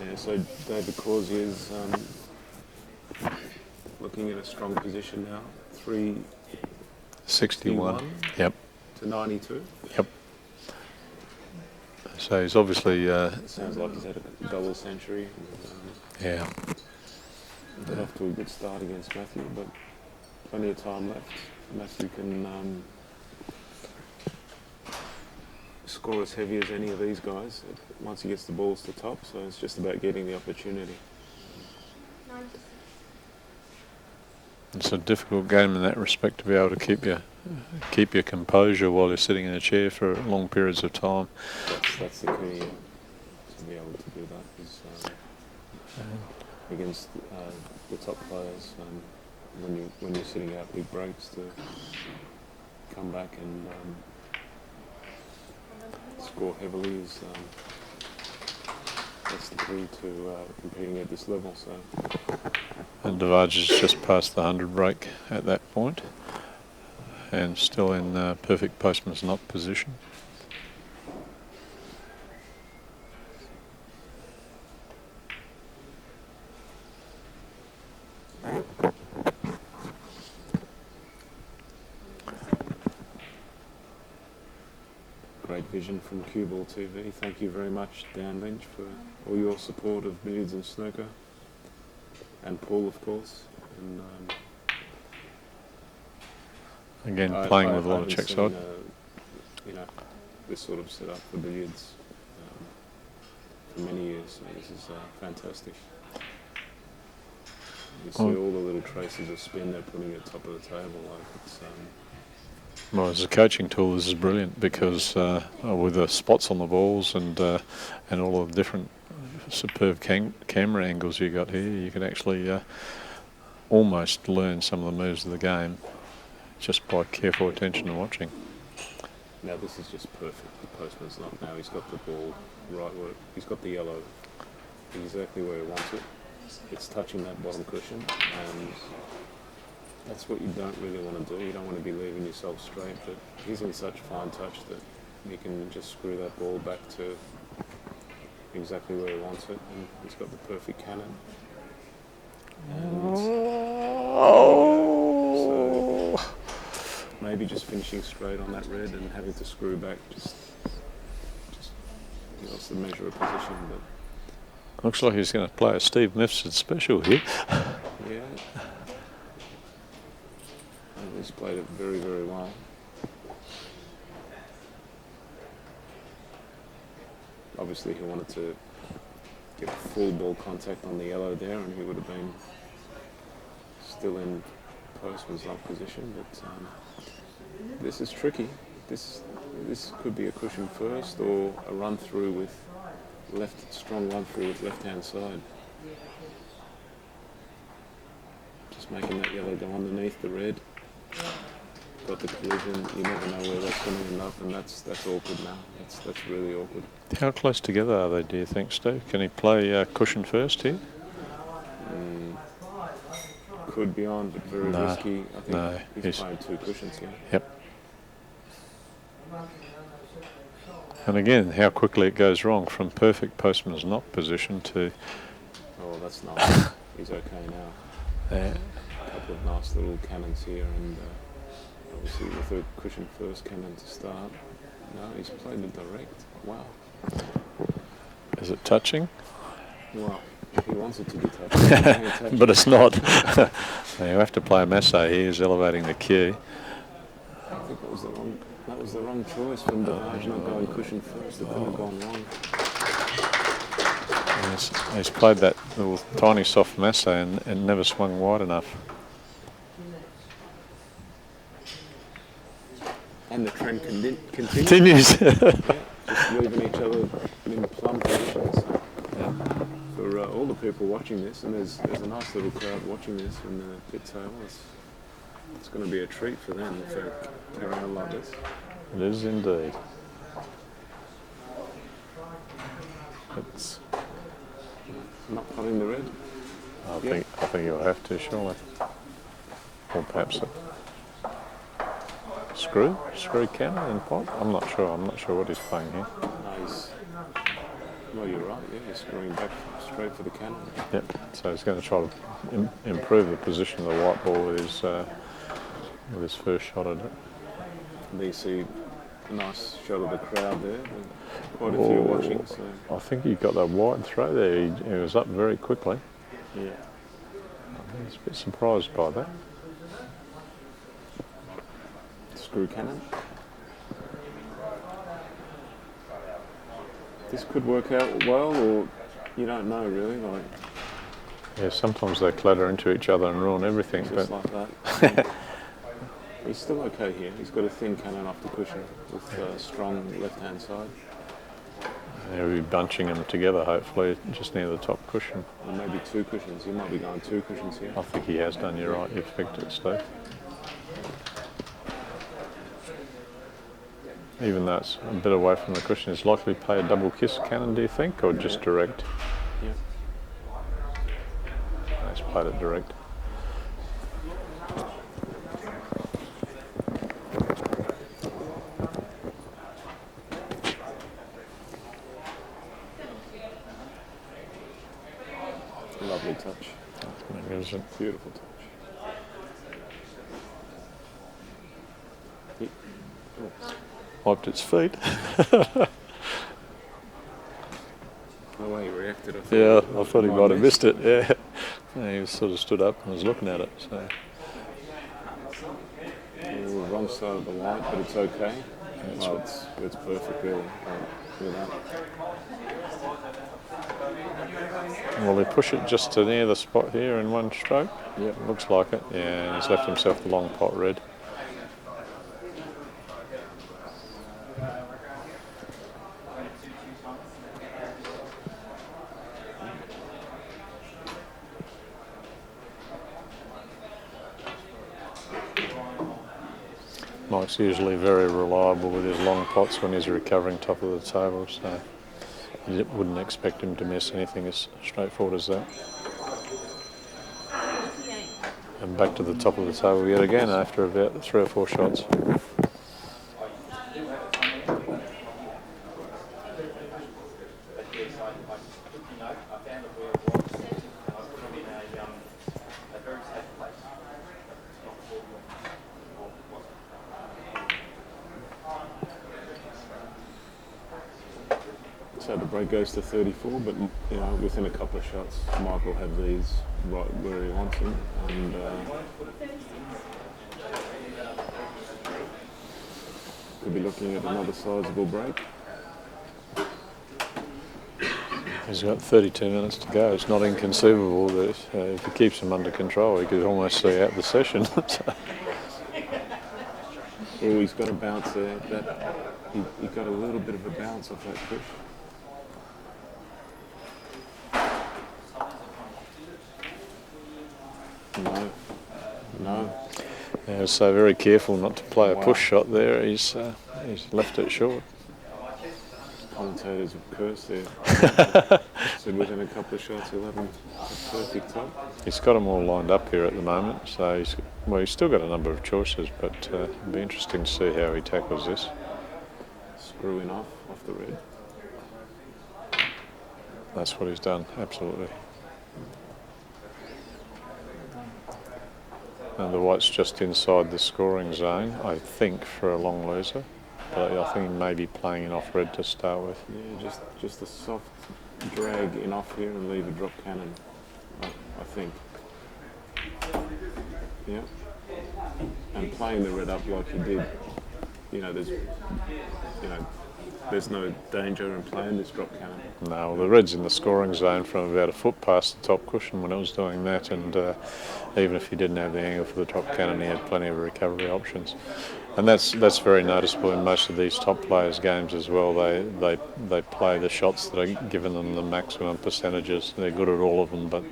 C: Yeah, so David Causey is looking at a strong position now.
E: 361. Yep.
C: To 92.
E: Yep. So he's obviously.
C: It sounds like he's had a double century.
E: Yeah.
C: Got off to a good start against Matthew, but plenty of time left. Matthew can score as heavy as any of these guys once he gets the balls to top, so it's just about getting the opportunity.
A: 96.
E: It's a difficult game in that respect, to be able to keep your composure while you're sitting in a chair for long periods of time.
C: That's the key, to be able to do that, is against the top players. When you're sitting out big breaks, to come back and score heavily is that's the key to competing at this level. So.
E: And Dhvaj has just passed the 100 break at that point, and still in perfect postman's knot position.
C: Great vision from Cue Ball TV. Thank you very much, Dan Lynch, for all your support of billiards and snooker, and Paul, of course. And
E: again, playing with a lot of check side.
C: This sort of setup for billiards for many years. So this is fantastic. You see all the little traces of spin they're putting at the top of the table. Like it's,
E: Well, as a coaching tool, this is brilliant because with the spots on the balls and all the different superb camera angles you got here, you can actually almost learn some of the moves of the game just by careful attention and watching.
C: now this is just perfect. The postman's not. Now he's got the ball right where he's got the yellow exactly where he wants it. It's touching that bottom cushion, and that's what you don't really want to do. You don't want to be leaving yourself straight, but he's in such fine touch that he can just screw that ball back to exactly where he wants it, and he's got the perfect cannon. And, so maybe just finishing straight on that red and having to screw back just what's the measure of position, but
E: Looks like he's going to play a Steve Mifsud special here.
C: yeah. And he's played it very, very well. Obviously he wanted to get full ball contact on the yellow there, and he would have been still in postman's lock position, but this is tricky. This could be a cushion first or a run through with strong run through with left hand side. Just making that yellow go underneath the red. Got the collision, you never know where that's going to end up, and that's awkward now. That's really awkward.
E: How close together are they, do you think, Steve? Can he play cushion first here?
C: Could be on, but very risky. I think he's playing two cushions here.
E: Yep. And again, how quickly it goes wrong from perfect postman's knock position to...
C: Oh, that's nice. He's okay now.
E: Yeah.
C: A couple of nice little cannons here, and obviously with a cushion first cannon to start. No, he's played it direct. Wow.
E: Is it touching?
C: Well, if he wants it to be touching.
E: But it's not. You have to play a masse here. He's elevating the cue.
C: I think that was the wrong choice from Dhvaj not going cushion first. It couldn't have gone wrong.
E: He's played that little tiny soft masse and never swung wide enough.
C: And the trend continues.
E: Continues.
C: Just leaving each other in plumb positions. For all the people watching this, and there's a nice little crowd watching this in the pit table, it's going to be a treat for them if they carry on like this.
E: It is indeed. It's
C: Not putting the red.
E: I think you'll have to, surely. Or perhaps a screw cannon in pot. I'm not sure what he's playing here.
C: Nice. Well, you're right. Yeah, he's screwing back straight for the cannon.
E: Yep. So he's going to try to improve the position of the white ball with his first shot at it.
C: There you see a nice shot of the crowd there. Quite a few watching. So.
E: I think he got that wide throw there. He was up very quickly.
C: Yeah.
E: I was a bit surprised by that.
C: Screw cannon. This could work out well, or you don't know really. Like
E: Yeah, sometimes they clatter into each other and ruin everything.
C: just
E: But
C: like that. He's still okay here. He's got a thin cannon off the cushion with strong left-hand side.
E: he'll be bunching them together, hopefully, just near the top cushion.
C: Or maybe two cushions. He might be going two cushions here.
E: I think he has done. You're right. You've picked it, Steve. Even though it's a bit away from the cushion, it's likely to play a double kiss cannon, do you think, or just direct?
C: Yeah.
E: He's played it direct.
C: Lovely touch.
E: Magnificent.
C: Beautiful touch.
E: Wiped its feet.
C: The way he reacted, I thought.
E: Yeah, I thought he might have missed it. Yeah. He sort of stood up and was looking at it. So
C: Wrong side of the light, but it's okay. Well, it's perfect, really. Look at that.
E: Will he push it just to near the spot here in one stroke?
C: Yep.
E: Looks like it. Yeah, and he's left himself the long pot red. Mike's usually very reliable with his long pots when he's recovering top of the table, so you wouldn't expect him to miss anything as straightforward as that. And back to the top of the table yet again after about 3 or 4 shots.
C: So the break goes to 34, but within a couple of shots, Mike will have these right where he wants them, and could be looking at another sizable break.
E: He's got 32 minutes to go. It's not inconceivable that if he keeps him under control, he could almost see out the session.
C: Oh, he's got a bounce there. He got a little bit of a bounce off that push. No.
E: Yeah, so very careful not to play a push shot there. He's left it short.
C: Commentators have cursed there. So within a couple of shots, he'll have a perfect top.
E: He's got them all lined up here at the moment, so he's still got a number of choices, but it'll be interesting to see how he tackles this.
C: Screwing off the red.
E: That's what he's done, absolutely. And the white's just inside the scoring zone, I think, for a long loser. But I think he may be playing in off red to start with.
C: Yeah, just a soft drag in off here and leave a drop cannon, I think. Yeah. And playing the red up like he did, there's no danger in playing this drop cannon.
E: No, the red's in the scoring zone from about a foot past the top cushion when it was doing that, and even if he didn't have the angle for the top cannon, he had plenty of recovery options. And that's very noticeable in most of these top players' games as well. They play the shots that are giving them the maximum percentages. They're good at all of them, but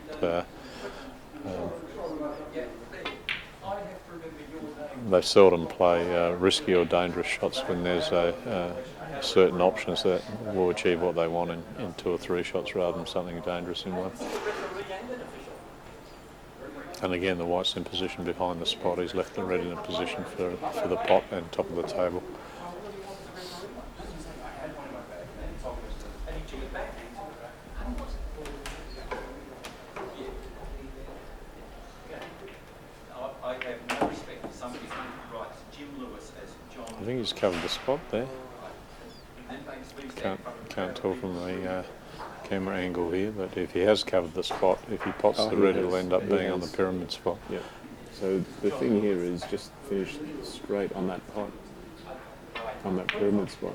E: they seldom play risky or dangerous shots when there's certain options that will achieve what they want in 2 or 3 shots rather than something dangerous in one. And again, the white's in position behind the spot. He's left the red in a position for the pot and top of the table. I think he's covered the spot there. Can't tell from the camera angle here, but if he has covered the spot, if he pots the red, he'll end up being on the pyramid spot.
C: Yeah. So the thing here is just finish straight on that pot, on that pyramid spot.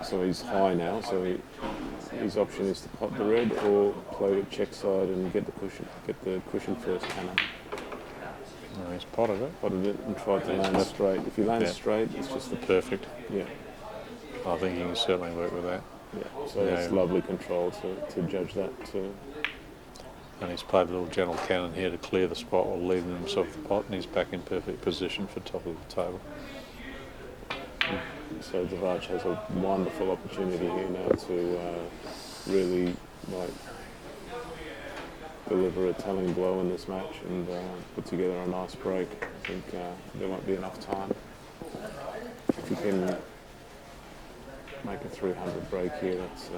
C: So he's high now, so his option is to pot the red or play with check side and get the cushion first cannon.
E: No, he's potted it.
C: Potted it and tried to land straight. If he lands straight, it's just
E: perfect.
C: Yeah.
E: I think he can certainly work with that.
C: Yeah. So it's lovely control to judge that too.
E: And he's played a little gentle cannon here to clear the spot while leaving himself the pot, and he's back in perfect position for top of the table.
C: So Dhvaj has a wonderful opportunity here now to really deliver a telling blow in this match and put together a nice break. I think there won't be enough time. If you can make a 300 break here, that's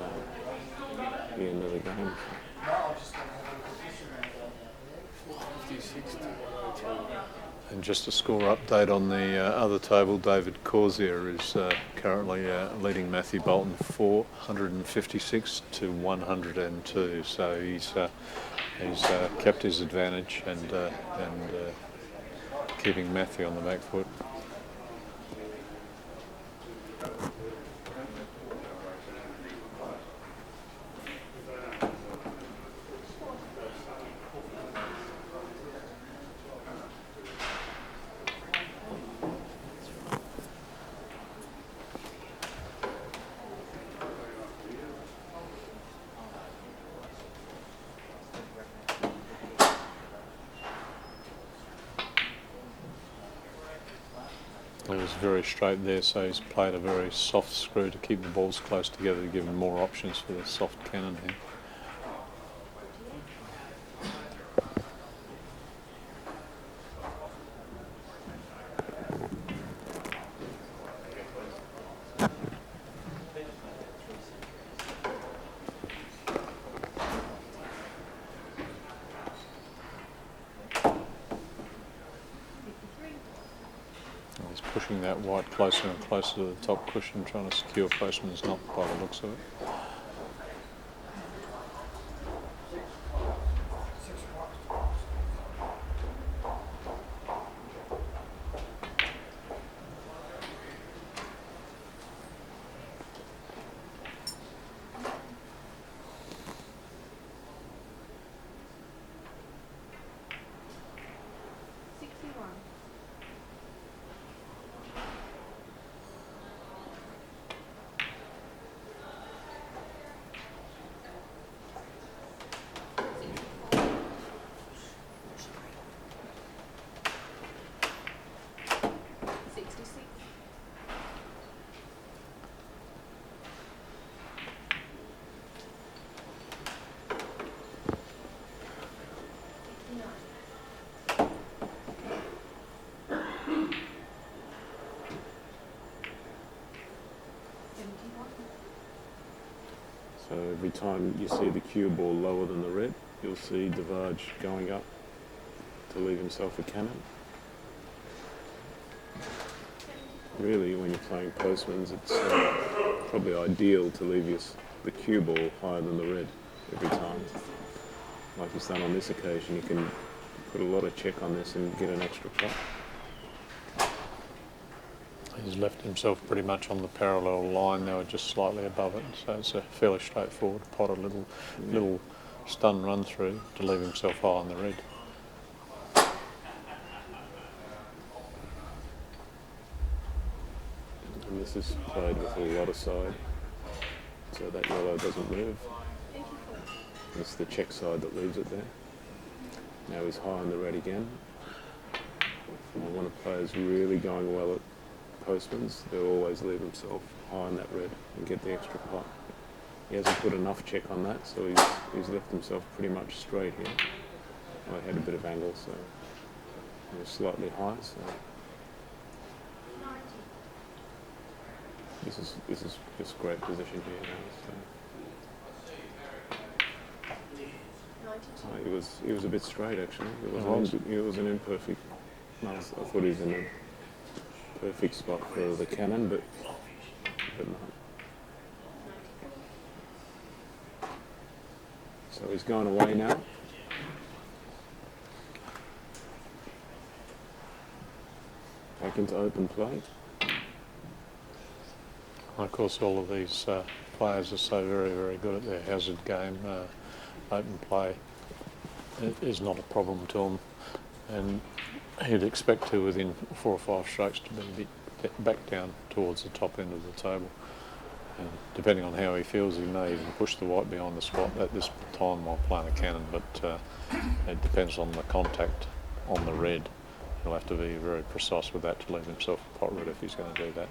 C: the end of the game.
E: And just a score update on the other table, David Corsier is currently leading Matthew Bolton 456 to 102. So He's kept his advantage and keeping Matthew on the back foot. It was very straight there, so he's played a very soft screw to keep the balls close together to give him more options for the soft cannon here. He's pushing that white closer and closer to the top cushion, trying to secure postman's knock by the looks of it.
C: So every time you see the cue ball lower than the red, you'll see Dhvaj going up to leave himself a cannon. Really, when you're playing postmans, it's probably ideal to leave the cue ball higher than the red every time. Like he's done on this occasion, you can put a lot of check on this and get an extra pot.
E: He's left himself pretty much on the parallel line now, just slightly above it, so it's a fairly straightforward pot, a little stun run through to leave himself high on the red.
C: And this is played with a lot of side, so that yellow doesn't move. It's the check side that leaves it there. Now he's high on the red again. And when a player's really going well at postmans, they'll always leave himself high on that red and get the extra pot. He hasn't put enough check on that, so he's left himself pretty much straight here. Well, I had a bit of angle, so he was slightly high. So this is just great position here now. So. He was a bit straight actually. It was an imperfect. No, I thought he was in a perfect spot for the cannon, but not. So he's going away now. Back into open play.
E: Of course, all of these players are so very, very good at their hazard game. Open play is not a problem to them, and he'd expect to, within 4 or 5 strokes, to be a bit back down towards the top end of the table. And depending on how he feels, he may even push the white behind the spot at this time while playing a cannon, but it depends on the contact on the red. He'll have to be very precise with that to leave himself a pot red if he's going to do that.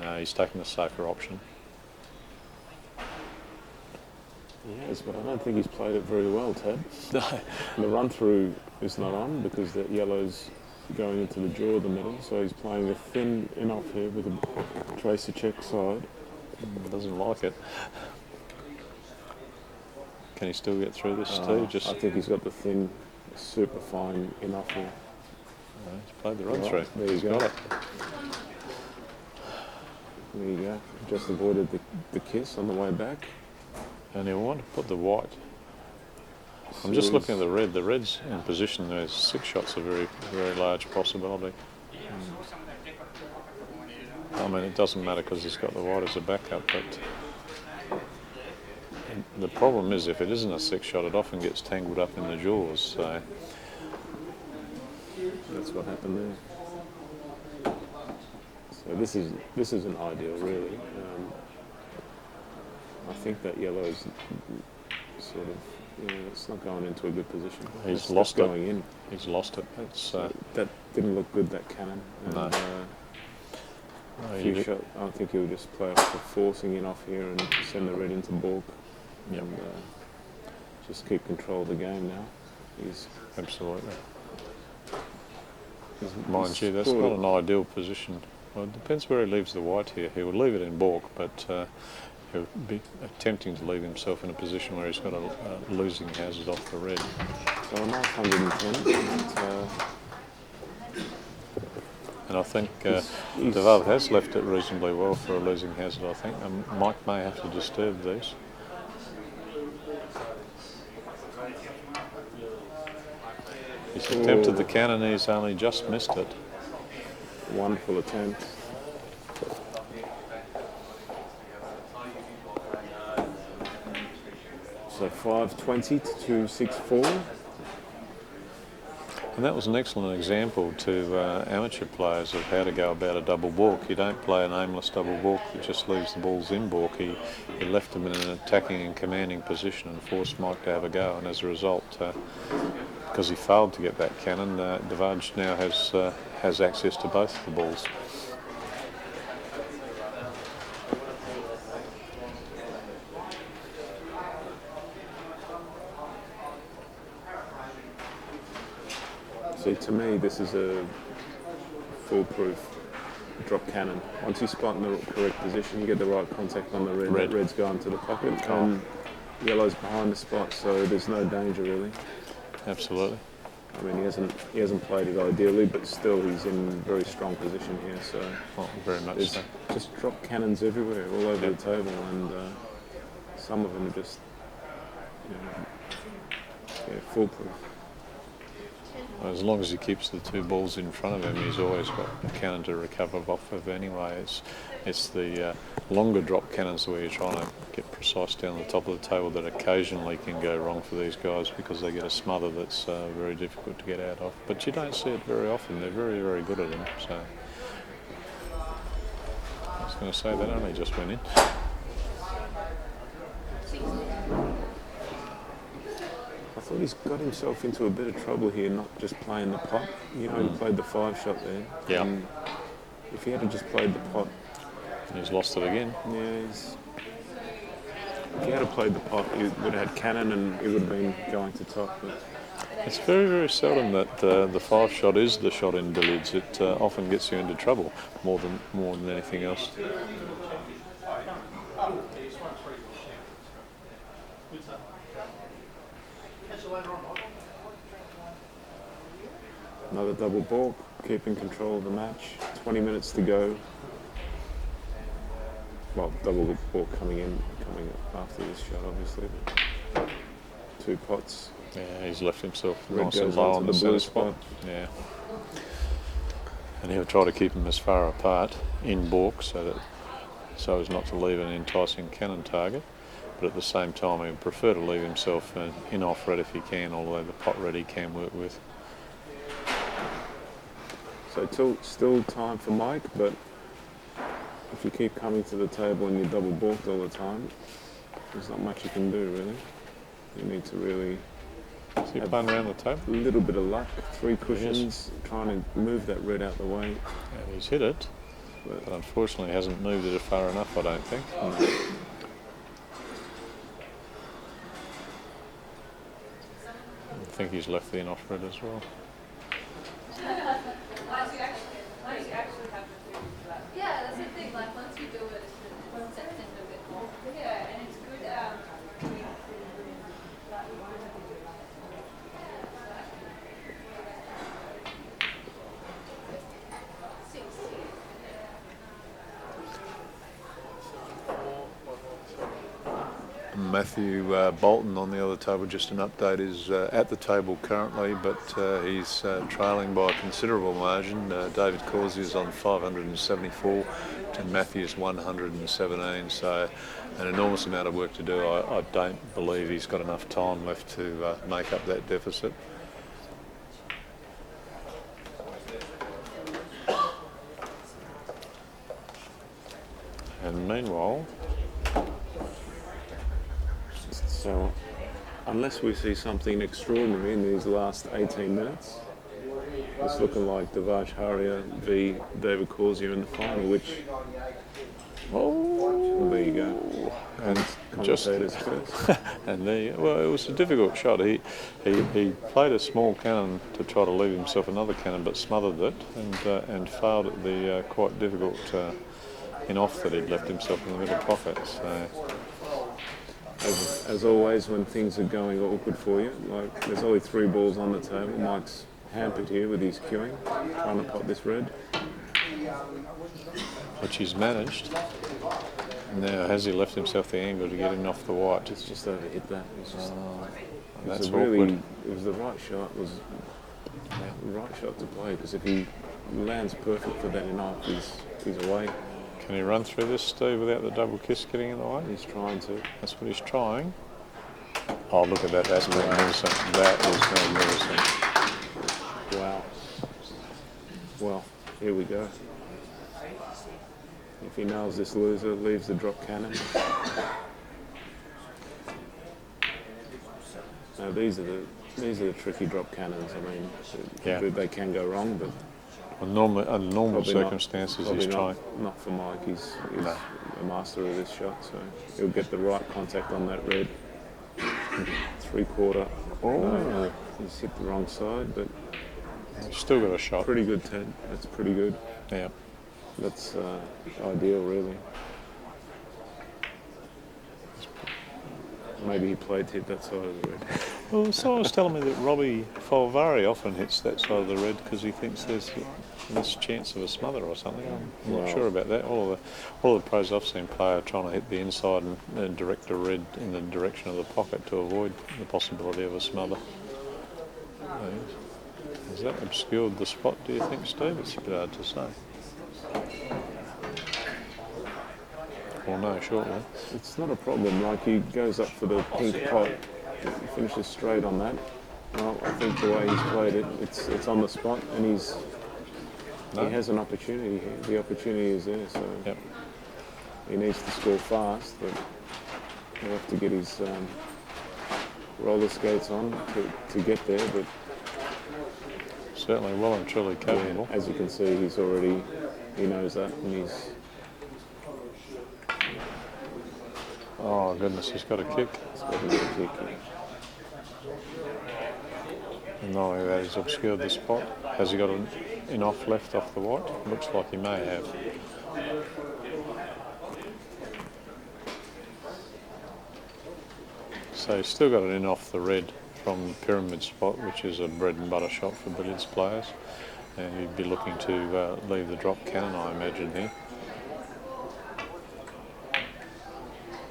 E: No, he's taking a safer option.
C: Yes, but I don't think he's played it very well, Ted.
E: No.
C: The run through is not on because that yellow's going into the jaw of the middle, so he's playing a thin enough here with a tracer check side.
E: Doesn't like it. Can he still get through this too?
C: I think he's got the thin, super fine enough here.
E: He's played the run through.
C: There you go. There you go. Just avoided the kiss on the way back.
E: And he'll want to put the white I'm just looking at the red. The red's in position. There's 6 shots, a very, very large possibility. I mean, it doesn't matter because he's got the white as a backup, but the problem is if it isn't a 6 shot, it often gets tangled up in the jaws. So
C: That's what happened there. So this isn't ideal, really. I think that yellow is sort of, it's not going into a good position.
E: He's
C: It's
E: lost
C: just
E: it.
C: going in.
E: He's lost it. It's
C: That didn't look good, that cannon. And,
E: No.
C: a few shot, I think he'll just play off the forcing in off here and send the red into balk.
E: Yep.
C: And just keep control of the game now. He's
E: absolutely.
C: he's
E: Mind you, that's
C: sort
E: not
C: of-
E: an ideal position. Well, it depends where he leaves the white here. He would leave it in balk, but he'll be attempting to leave himself in a position where he's got a losing hazard off the red.
C: So a nice 110.
E: And I think
C: He's-
E: Dhvaj has left it reasonably well for a losing hazard, I think. And Mike may have to disturb these. He's attempted the cannon, he's only just missed it.
C: Wonderful attempt. So 520 to 264.
E: And that was an excellent example to amateur players of how to go about a double balk. You don't play an aimless double balk that just leaves the balls in balk. He left them in an attacking and commanding position and forced Mike to have a go. And as a result, because he failed to get that cannon, Dhvaj now has access to both the balls.
C: See, to me, this is a foolproof drop cannon. Once you spot in the correct position, you get the right contact on the red. Red's going to the pocket. Yellow's behind the spot, so there's no danger really.
E: Absolutely.
C: I mean, he hasn't played it ideally, but still he's in very strong position here. So
E: Well, very much
C: there's
E: so.
C: just drop cannons everywhere, all over the table, and some of them are just foolproof.
E: As long as he keeps the 2 balls in front of him, he's always got a cannon to recover off of anyway. It's the longer drop cannons where you're trying to get precise down the top of the table that occasionally can go wrong for these guys because they get a smother that's very difficult to get out of. But you don't see it very often. They're very, very good at them. So I was going to say that only just went in.
C: I thought he's got himself into a bit of trouble here, not just playing the pot. He played the 5 shot there.
E: Yeah.
C: And if he had just played the pot,
E: He's lost it again.
C: if he had played the pot, he would have had cannon and he would have been going to top. But
E: It's very, very seldom that the 5 shot is the shot in billiards. It often gets you into trouble more than anything else.
C: another double balk, keeping control of the match. 20 minutes to go. Well, double balk coming up after this shot, obviously. But 2 pots.
E: Yeah, he's left himself
C: Red
E: nice and
C: goes
E: low
C: onto
E: on
C: the
E: the
C: blue
E: center spot.
C: spot.
E: Yeah. And he'll try to keep them as far apart in balk so as not to leave an enticing cannon target. But at the same time, he would prefer to leave himself in off red if he can, although the pot red he can work with.
C: So still time for Mike, but if you keep coming to the table and you're double balked all the time, there's not much you can do really. You need to really
E: Is he playing around the table?
C: a little bit of luck, 3 cushions, trying to move that red out the way.
E: Yeah, he's hit it, but unfortunately hasn't moved it far enough, I don't think. I think he's left the in off red as well.
A: Yeah, that's the thing. Like once you do it, it's a bit more. Yeah, and it's good.
E: Matthew Bolton on the other table. Just an update, is at the table currently, but he's trailing by a considerable margin. David Causey is on 574 to Matthew's 117, so an enormous amount of work to do. I don't believe he's got enough time left to make up that deficit. And meanwhile,
C: So, unless we see something extraordinary in these last 18 minutes, it's looking like Dhvaj Haria v David Causey in the final, which, well, there you go.
E: and just
C: Commentators first.
E: and well, it was a difficult shot. He played a small cannon to try to leave himself another cannon, but smothered it and failed at the quite difficult in off that he'd left himself in the middle pocket. So.
C: As always, when things are going awkward for you, like there's only 3 balls on the table. Mike's hampered here with his queuing, trying to pot this red.
E: Which he's managed. Now, has he left himself the angle to get him off the white?
C: It's just overhit that. It's just,
E: That's
C: really,
E: awkward.
C: it was the right shot. It was the right shot to play, because if he lands perfect for that enough, he's away.
E: Can he run through this, Steve, without the double kiss getting in the way?
C: He's trying to.
E: That's what he's trying. Oh, look at that. That's magnificent. That is magnificent.
C: Wow. Well, here we go. If he nails this loser, leaves the drop cannon. Now these are the tricky drop cannons. I mean,
E: Yeah.
C: they can go wrong, but
E: Under normal
C: probably
E: circumstances,
C: not,
E: he's
C: probably
E: trying.
C: not for Mike. He's a master of this shot, so he'll get the right contact on that red. 3/4.
E: Oh.
C: No, he's hit the wrong side, but
E: He's still got a shot.
C: pretty good, Ted. That's pretty good.
E: Yeah.
C: That's ideal, really. Maybe he played to hit that side of the red.
E: Well, someone was telling me that Robbie Folvari often hits that side of the red because he thinks there's less chance of a smother or something. I'm not sure about that. All the pros I've seen play are trying to hit the inside and direct a red in the direction of the pocket to avoid the possibility of a smother. Has that obscured the spot, do you think, Steve? It's a bit hard to say. Well, no, shortly.
C: It's not a problem. Like, he goes up for the pink pot, he finishes straight on that. Well, I think the way he's played it, it's on the spot, and he has an opportunity here. The opportunity is there, so
E: Yep.
C: he needs to score fast, but he'll have to get his roller skates on to get there. But
E: Certainly well and truly capable.
C: as you can see, he knows that, and he's.
E: Oh, goodness, he's got a kick.
C: He's got another kick.
E: And not only that, he's obscured the spot. Has he got an off left off the white? Looks like he may have. So he's still got an in off the red from the pyramid spot, which is a bread and butter shot for billiards players. And he'd be looking to leave the drop cannon, I imagine, here.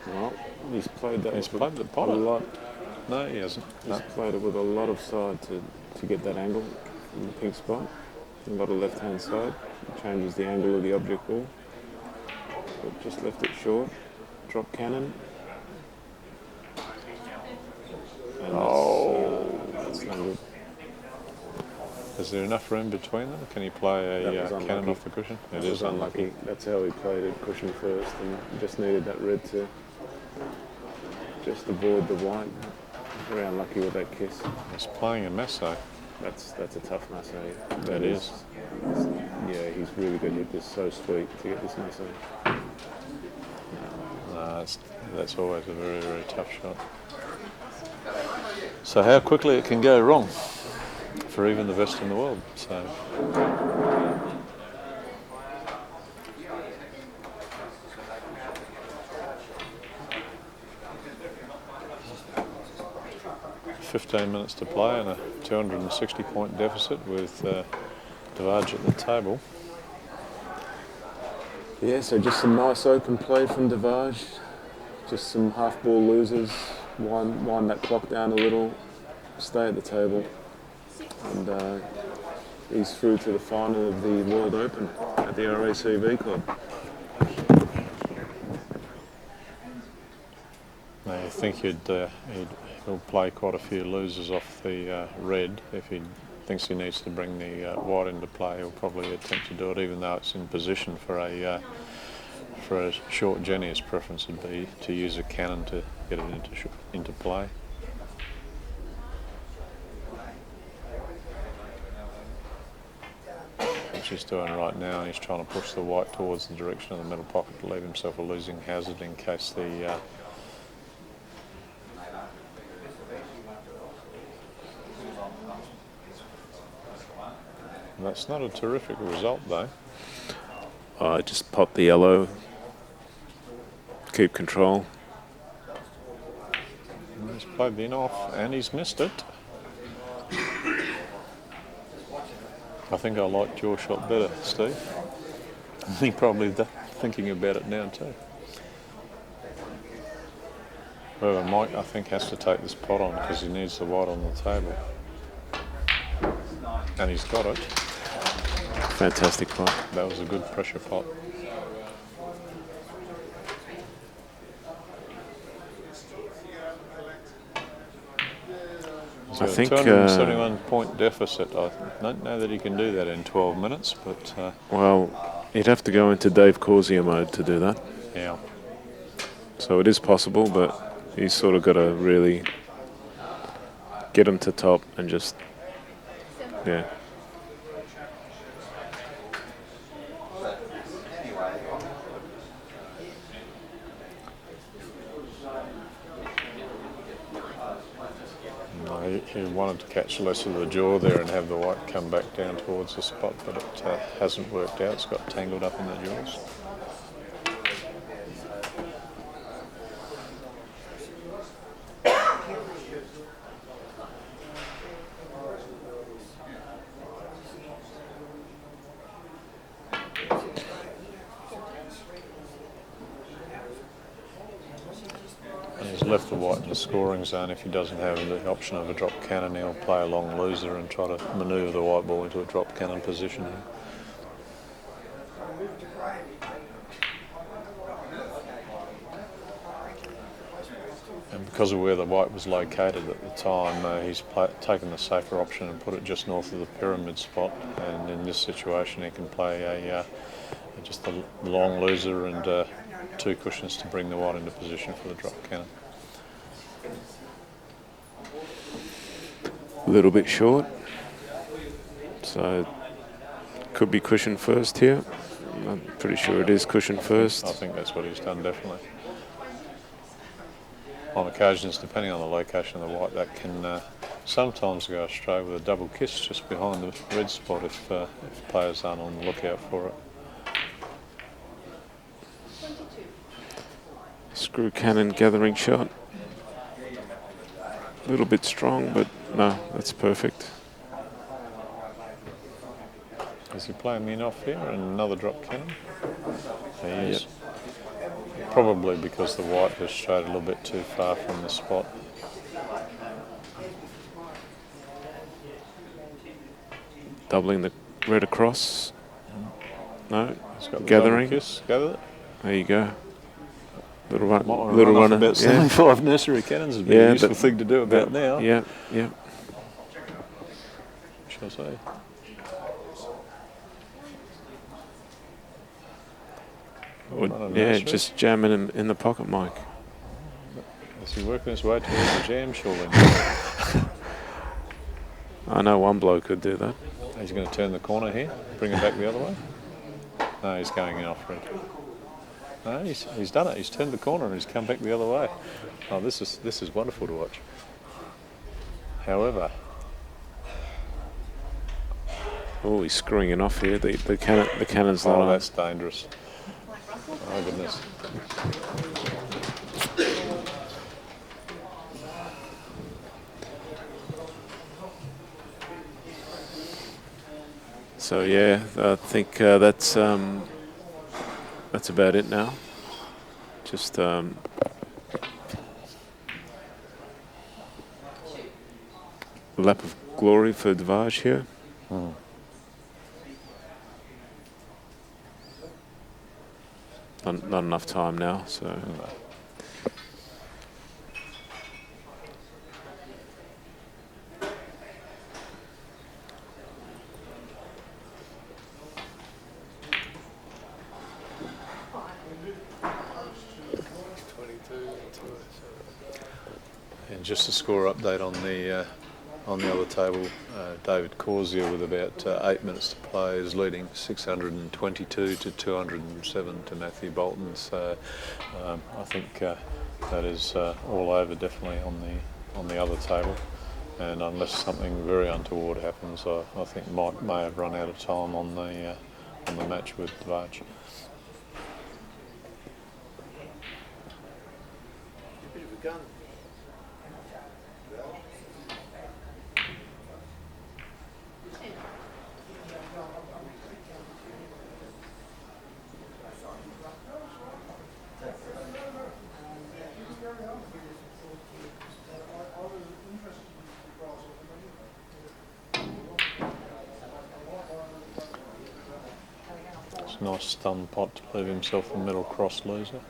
C: Well, he's played that.
E: He's
C: with
E: played the
C: a
E: potter.
C: lot.
E: No, he hasn't. No.
C: He's played it with a lot of side to get that angle in the pink spot. A lot of left-hand side. It changes the angle of the object ball. But just left it short. Drop cannon. And that's no good.
E: Is there enough room between them? Can he play
C: That
E: a
C: was
E: cannon
C: unlucky.
E: off the cushion?
C: It is unlucky. That's how he played it, cushion first, and just needed that red to just avoid the white. Very unlucky with that kiss.
E: He's playing a masso.
C: That's a tough masso.
E: That is.
C: Yeah, he's really good hit this. So sweet to get this masso.
E: That's always a very, very tough shot. So how quickly it can go wrong for even the best in the world. So. $15 minutes to play and a 260-point deficit with Dhvaj at the table.
C: Yeah, so just some nice open play from Dhvaj. just some half ball losers, wind that clock down a little, stay at the table, and he's through to the final of the World Open at the RACV Club.
E: I think he'll play quite a few losers off the red. If he thinks he needs to bring the white into play, he'll probably attempt to do it, even though it's in position for a short Jenny. His preference would be to use a cannon to get it into play. Which he's doing right now, and he's trying to push the white towards the direction of the middle pocket to leave himself a losing hazard in case the that's not a terrific result though.
C: I just pop the yellow, keep control.
E: And he's played the in off and he's missed it. I think I liked your shot better, Steve. I think probably thinking about it now too. However, Mike, I think, has to take this pot on because he needs the white on the table. And he's got it.
C: Fantastic pot.
E: That was a good pressure pot. So
C: I think
E: 271 point deficit. I don't know that he can do that in 12 minutes, but
C: well, he'd have to go into Dave Corsia mode to do that.
E: yeah.
C: So it is possible, but he's sort of got to really get him to top and just, yeah.
E: He wanted to catch less of the jaw there and have the white come back down towards the spot, but it hasn't worked out. It's got tangled up in the jaws. Left the white in the scoring zone. If he doesn't have the option of a drop cannon, he'll play a long loser and try to manoeuvre the white ball into a drop cannon position. And because of where the white was located at the time, he's taken the safer option and put it just north of the pyramid spot. And in this situation, he can play just a long loser and two cushions to bring the white into position for the drop cannon.
C: A little bit short, so could be cushion first here. I'm pretty sure it is cushion first.
E: I think that's what he's done, definitely. On occasions, depending on the location of the white, that can sometimes go astray with a double kiss just behind the red spot if players aren't on the lookout for it.
C: Screw cannon gathering shot. A little bit strong, but no, that's perfect.
E: Is he playing me off here and another drop cannon? He is. Yep. Probably because the white has strayed a little bit too far from the spot.
C: Doubling the red across. No,
E: He's got the
C: gathering.
E: double kiss. Gather it.
C: There you go. Little run,
E: Might
C: little
E: run off
C: runner.
E: about 75 nursery cannons would be a useful thing to do about now.
C: Yeah, yeah.
E: Shall I say?
C: Yeah, just jamming him in the pocket, Mike.
E: Is he working his way towards the jam, surely?
C: I know one bloke could do that.
E: He's going to turn the corner here, bring it back the other way. No, he's going in off red. No, he's done it. He's turned the corner and he's come back the other way. Oh, this is wonderful to watch. However,
C: oh, he's screwing it off here. The cannon's not on.
E: that's dangerous. Oh goodness.
C: So yeah, I think that's about it now. Just lap of glory for Dhvaj here. Not enough time now, so.
E: And just a score update on the other table, David Corsia with about 8 minutes to play is leading 622 to 207 to Matthew Bolton. So I think that is all over definitely on the other table. And unless something very untoward happens, I think Mike may have run out of time on the match with Dhvaj. It's a nice stun pot to leave himself a middle cross loser.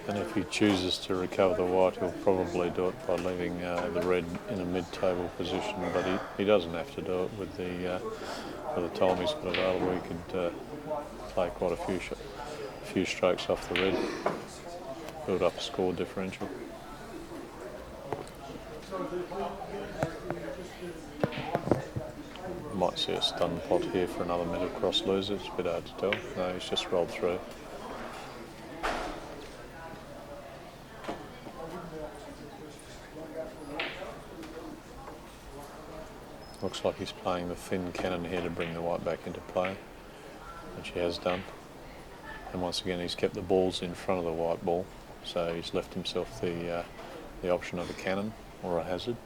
E: And if he chooses to recover the white, he'll probably do it by leaving the red in a mid-table position, but he doesn't have to do it with the time he's got available. He could play quite a few strokes off the red, build up a score differential. Might see a stun pot here for another middle cross loser. It's a bit hard to tell. No, he's just rolled through. Looks like he's playing the thin cannon here to bring the white back into play, which he has done. And once again, he's kept the balls in front of the white ball, so he's left himself the option of a cannon or a hazard.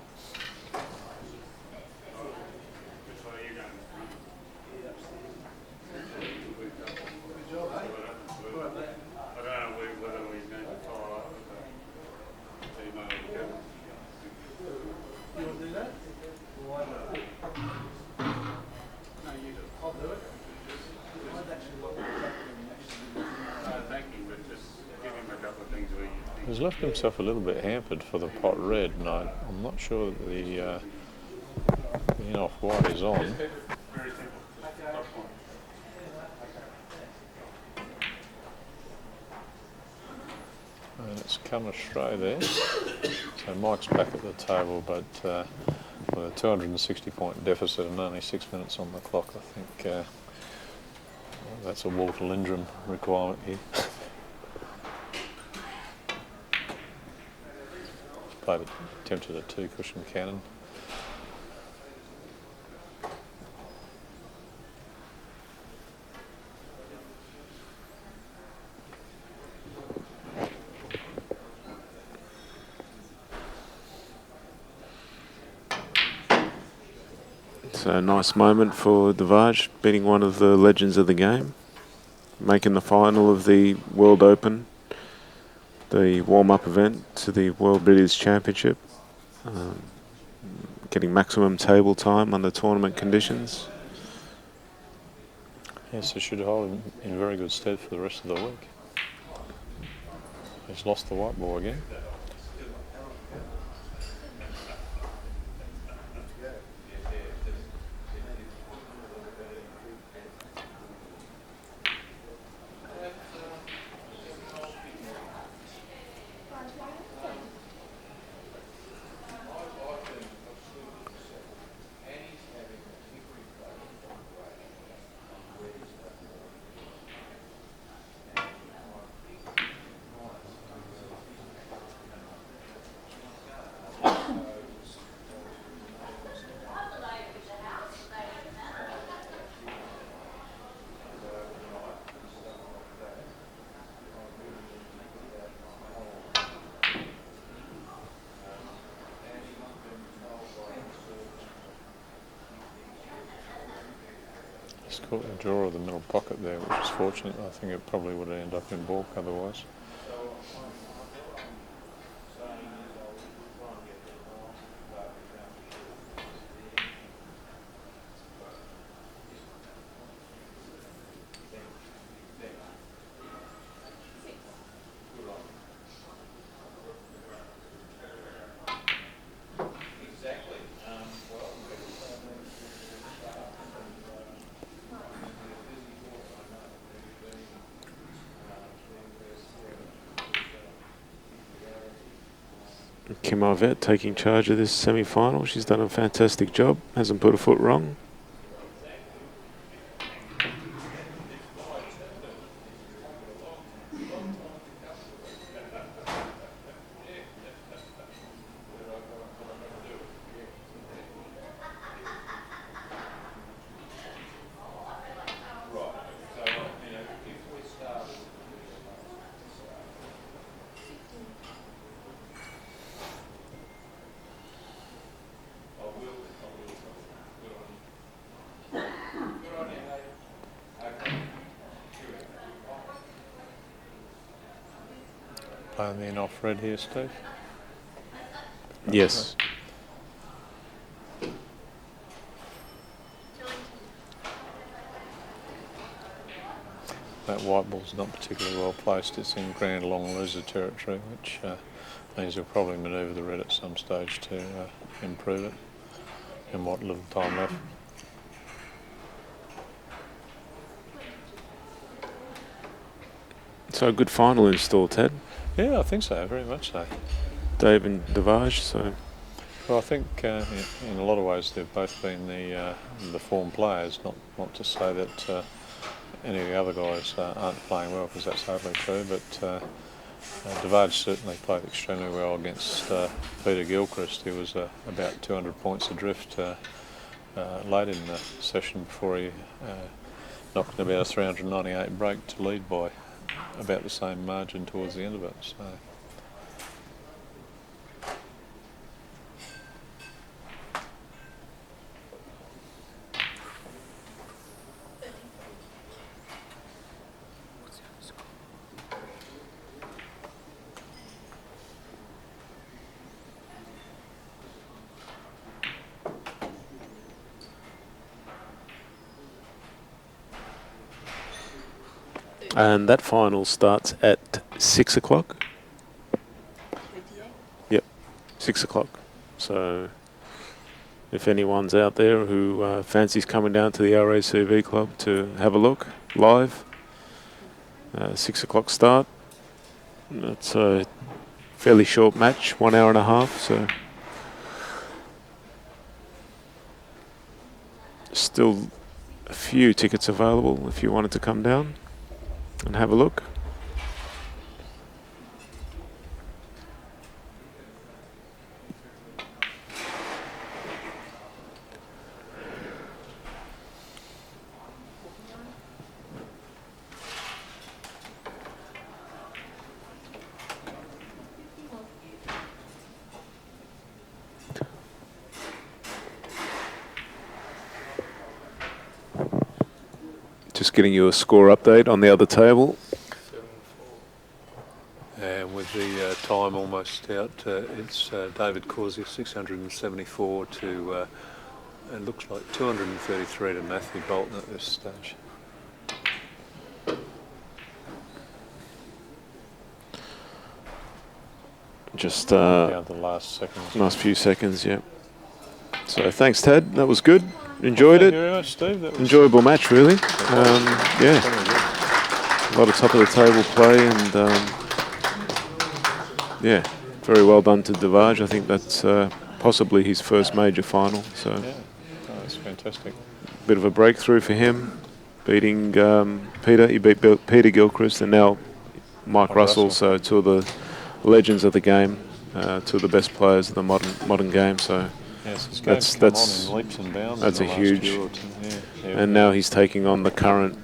E: He's left himself a little bit hampered for the pot red, and I'm not sure that the in-off white is on. And it's come astray there. So Mike's back at the table, but with a 260 point deficit and only 6 minutes on the clock, I think that's a Walter Lindrum requirement here. Attempted a 2-cushion cannon.
C: It's a nice moment for Dhvaj, beating one of the legends of the game, making the final of the World Open, the warm-up event to the World Billiards Championship, getting maximum table time under tournament conditions.
E: Yes, it should hold in very good stead for the rest of the week. He's lost the white ball again. caught the draw of the middle pocket there, which was fortunate. I think it probably would have ended up in baulk otherwise.
C: Kim Arvette taking charge of this semi-final. She's done a fantastic job. Hasn't put a foot wrong.
E: Playing the in-off red here, Steve.
C: Yes.
E: That white ball's not particularly well placed. It's in grand long loser territory, which means he'll probably manoeuvre the red at some stage to improve it in what little time left.
C: So a good final in store, Ted.
E: Yeah, I think so, very much so.
C: Dave and Dhvaj, so...
E: Well, I think in a lot of ways they've both been the form players, not to say that any of the other guys aren't playing well, because that's hardly true, but Dhvaj certainly played extremely well against Peter Gilchrist, who was about 200 points adrift late in the session before he knocked about a 398 break to lead by about the same margin towards the end of it. So.
C: And that final starts at 6 o'clock. Yep, 6 o'clock. So if anyone's out there who fancies coming down to the RACV club to have a look live, 6 o'clock start. It's a fairly short match, 1 hour and a half. So still a few tickets available if you wanted to come down and have a look. Just getting you a score update on the other table.
E: And with the time almost out, it's David Corsi 674 to, it looks like 233 to Matthew Bolton at this stage.
C: Just
E: Down to the last seconds.
C: last few seconds, yeah. So thanks, Ted. That was good. Enjoyed
E: Thank
C: it.
E: you very much, Steve. That was
C: Enjoyable match, really. Yeah, a lot of top of the table play, and yeah, very well done to Dhvaj. I think that's possibly his first major final. So
E: Yeah, oh, that's fantastic.
C: bit of a breakthrough for him, beating Peter. He beat Peter Gilchrist, and now Mike Russell. So two of the legends of the game, two of the best players of the modern game. So.
E: Yes,
C: That's
E: on in leaps and bounds.
C: That's
E: in
C: a
E: the last
C: huge,
E: year or two. Yeah,
C: and now he's taking on the current,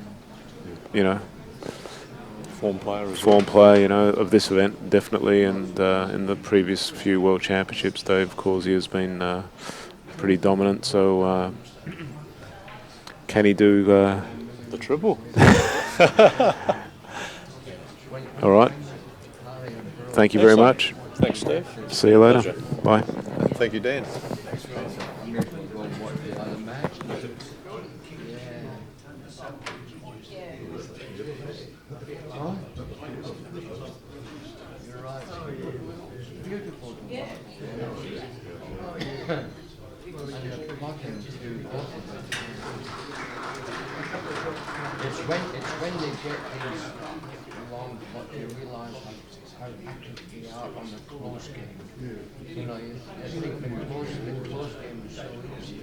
E: form player as
C: form player, of this event definitely, and in the previous few World Championships, Dave Corsi has been pretty dominant. So Can he do
E: The triple.
C: all right? Thank you very much.
E: Thanks, Steve.
C: See you later.
E: Pleasure.
C: Bye.
D: Thank you, Dan.
F: It's when they get these long, what they realise how active they are on the close game. You know, I think the close game was so easy,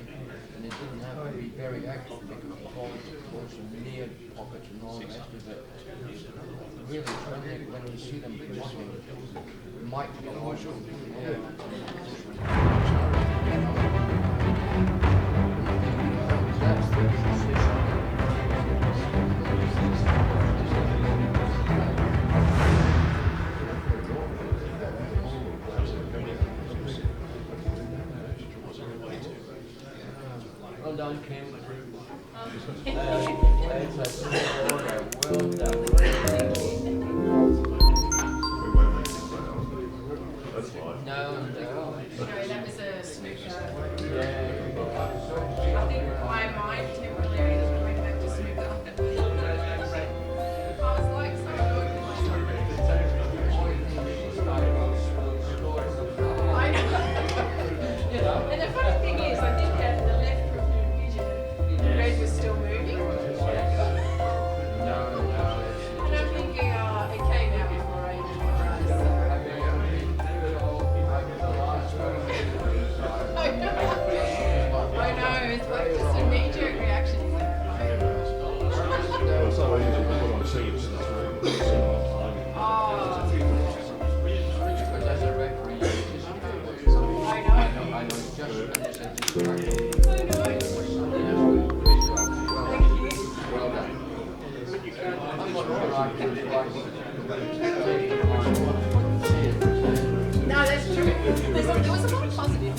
F: and it didn't have to be very active. They could call it close and near pockets and all the rest of it. Really, when we see them blocking, it might be also that's the decision. Well done, Kim. Well done. No.
A: Sorry, that was a snooker.
F: Yeah.
A: I think my mind temporarily went back to snooker. I was like so annoyed with myself. I know. And the funny thing is, I think that the left peripheral vision, the red was still moving. And I'm thinking, it came out before I even realised. I know, it's like just a knee-jerk reaction.
D: It's so easy to put on seats.
A: Oh,
F: But as a referee,
A: I know.
F: I know just
A: I know. Thank you.
F: well done. I'm not sure I can
A: No, that's true. There was a lot of positive.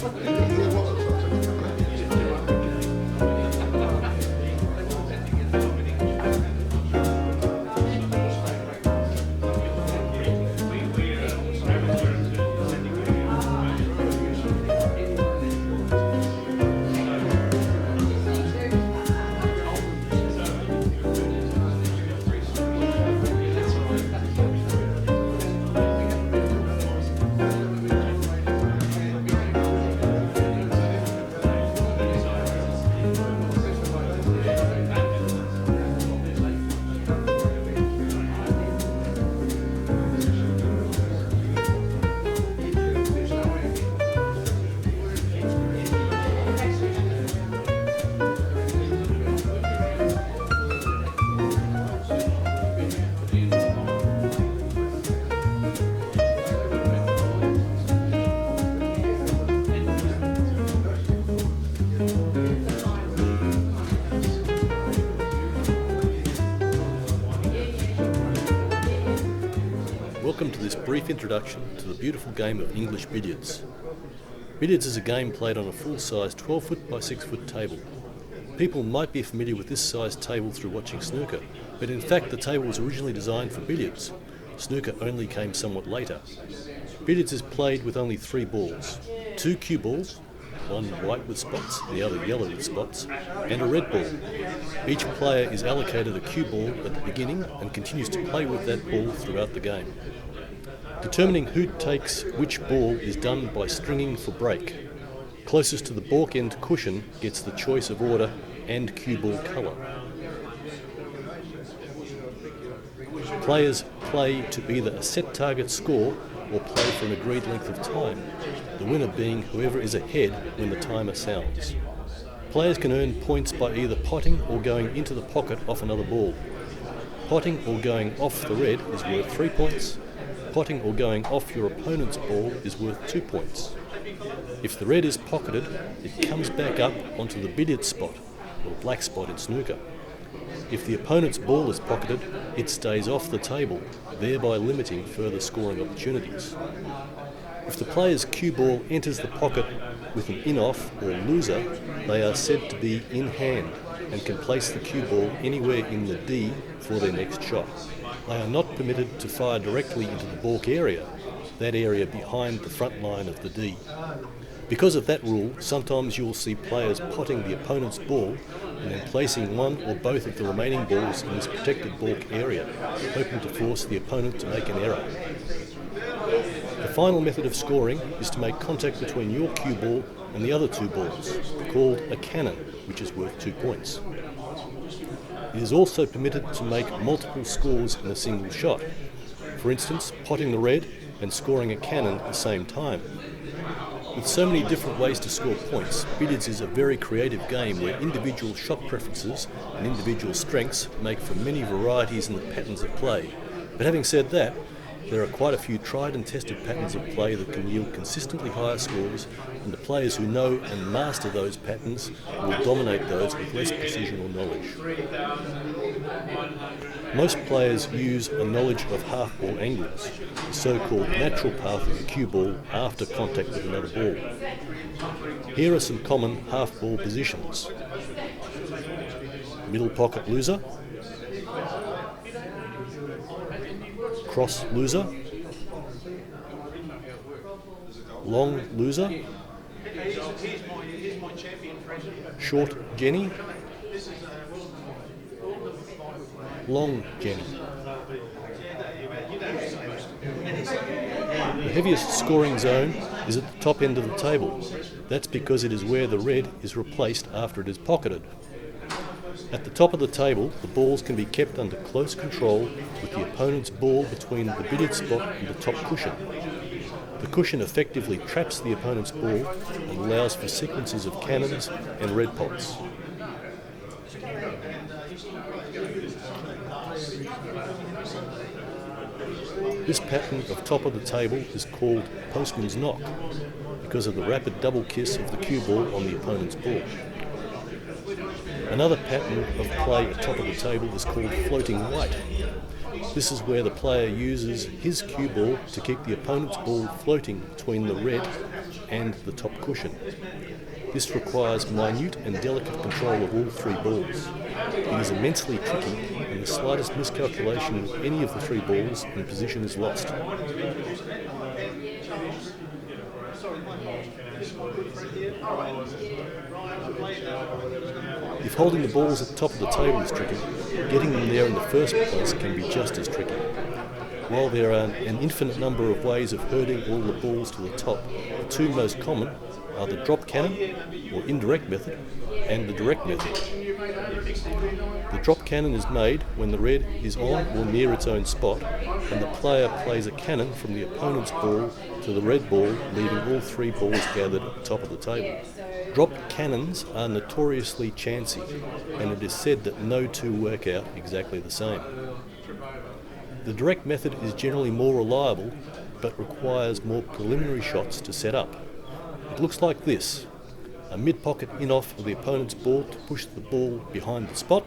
G: Welcome to this brief introduction to the beautiful game of English billiards. Billiards is a game played on a full-size 12-foot by 6-foot table. People might be familiar with this size table through watching snooker, but in fact the table was originally designed for billiards. Snooker only came somewhat later. Billiards is played with only 3 balls, 2 cue balls, one white with spots, the other yellow with spots, and a red ball. Each player is allocated a cue ball at the beginning and continues to play with that ball throughout the game. Determining who takes which ball is done by stringing for break. Closest to the balk end cushion gets the choice of order and cue ball colour. Players play to either a set target score or play for an agreed length of time, the winner being whoever is ahead when the timer sounds. Players can earn points by either potting or going into the pocket off another ball. Potting or going off the red is worth 3 points. Potting or going off your opponent's ball is worth 2 points. If the red is pocketed, it comes back up onto the billiard spot, or black spot in snooker. If the opponent's ball is pocketed, it stays off the table, thereby limiting further scoring opportunities. If the player's cue ball enters the pocket with an in-off or loser, they are said to be in hand, and can place the cue ball anywhere in the D for their next shot. They are not permitted to fire directly into the baulk area, that area behind the front line of the D. Because of that rule, sometimes you'll see players potting the opponent's ball and then placing one or both of the remaining balls in this protected baulk area, hoping to force the opponent to make an error. The final method of scoring is to make contact between your cue ball and the other two balls, called a cannon, which is worth 2 points. It is also permitted to make multiple scores in a single shot. For instance, potting the red and scoring a cannon at the same time. With so many different ways to score points, billiards is a very creative game where individual shot preferences and individual strengths make for many varieties in the patterns of play. But having said that, there are quite a few tried and tested patterns of play that can yield consistently higher scores, and the players who know and master those patterns will dominate those with less precision or knowledge. Most players use a knowledge of half-ball angles, the so-called natural path of the cue ball after contact with another ball. Here are some common half-ball positions. Middle pocket loser, cross loser, long loser, short Jenny, long Jenny. The heaviest scoring zone is at the top end of the table. That's because it is where the red is replaced after it is pocketed. At the top of the table, the balls can be kept under close control with the opponent's ball between the billiard spot and the top cushion. The cushion effectively traps the opponent's ball and allows for sequences of cannons and red pots. This pattern of top of the table is called postman's knock because of the rapid double kiss of the cue ball on the opponent's ball. Another pattern of play at top of the table is called floating white. This is where the player uses his cue ball to keep the opponent's ball floating between the red and the top cushion. This requires minute and delicate control of all three balls. It is immensely tricky, and the slightest miscalculation of any of the three balls and position is lost. If holding the balls at the top of the table is tricky, getting them there in the first place can be just as tricky. While there are an infinite number of ways of herding all the balls to the top, the two most common are the drop cannon, or indirect method, and the direct method. The drop cannon is made when the red is on or near its own spot, and the player plays a cannon from the opponent's ball to the red ball, leaving all three balls gathered at the top of the table. Drop cannons are notoriously chancy, and it is said that no two work out exactly the same. The direct method is generally more reliable, but requires more preliminary shots to set up. It looks like this: a mid-pocket in-off of the opponent's ball to push the ball behind the spot,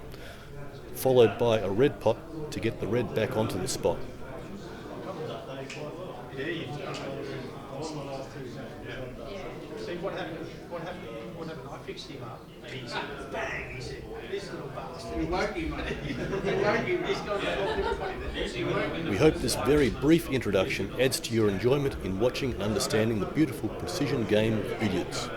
G: followed by a red pot to get the red back onto the spot.
H: See what happened? I fixed him up, and he said, bang! He said, "This little bastard." He woke him up. He's gone to everybody.
G: We hope this very brief introduction adds to your enjoyment in watching and understanding the beautiful precision game of billiards.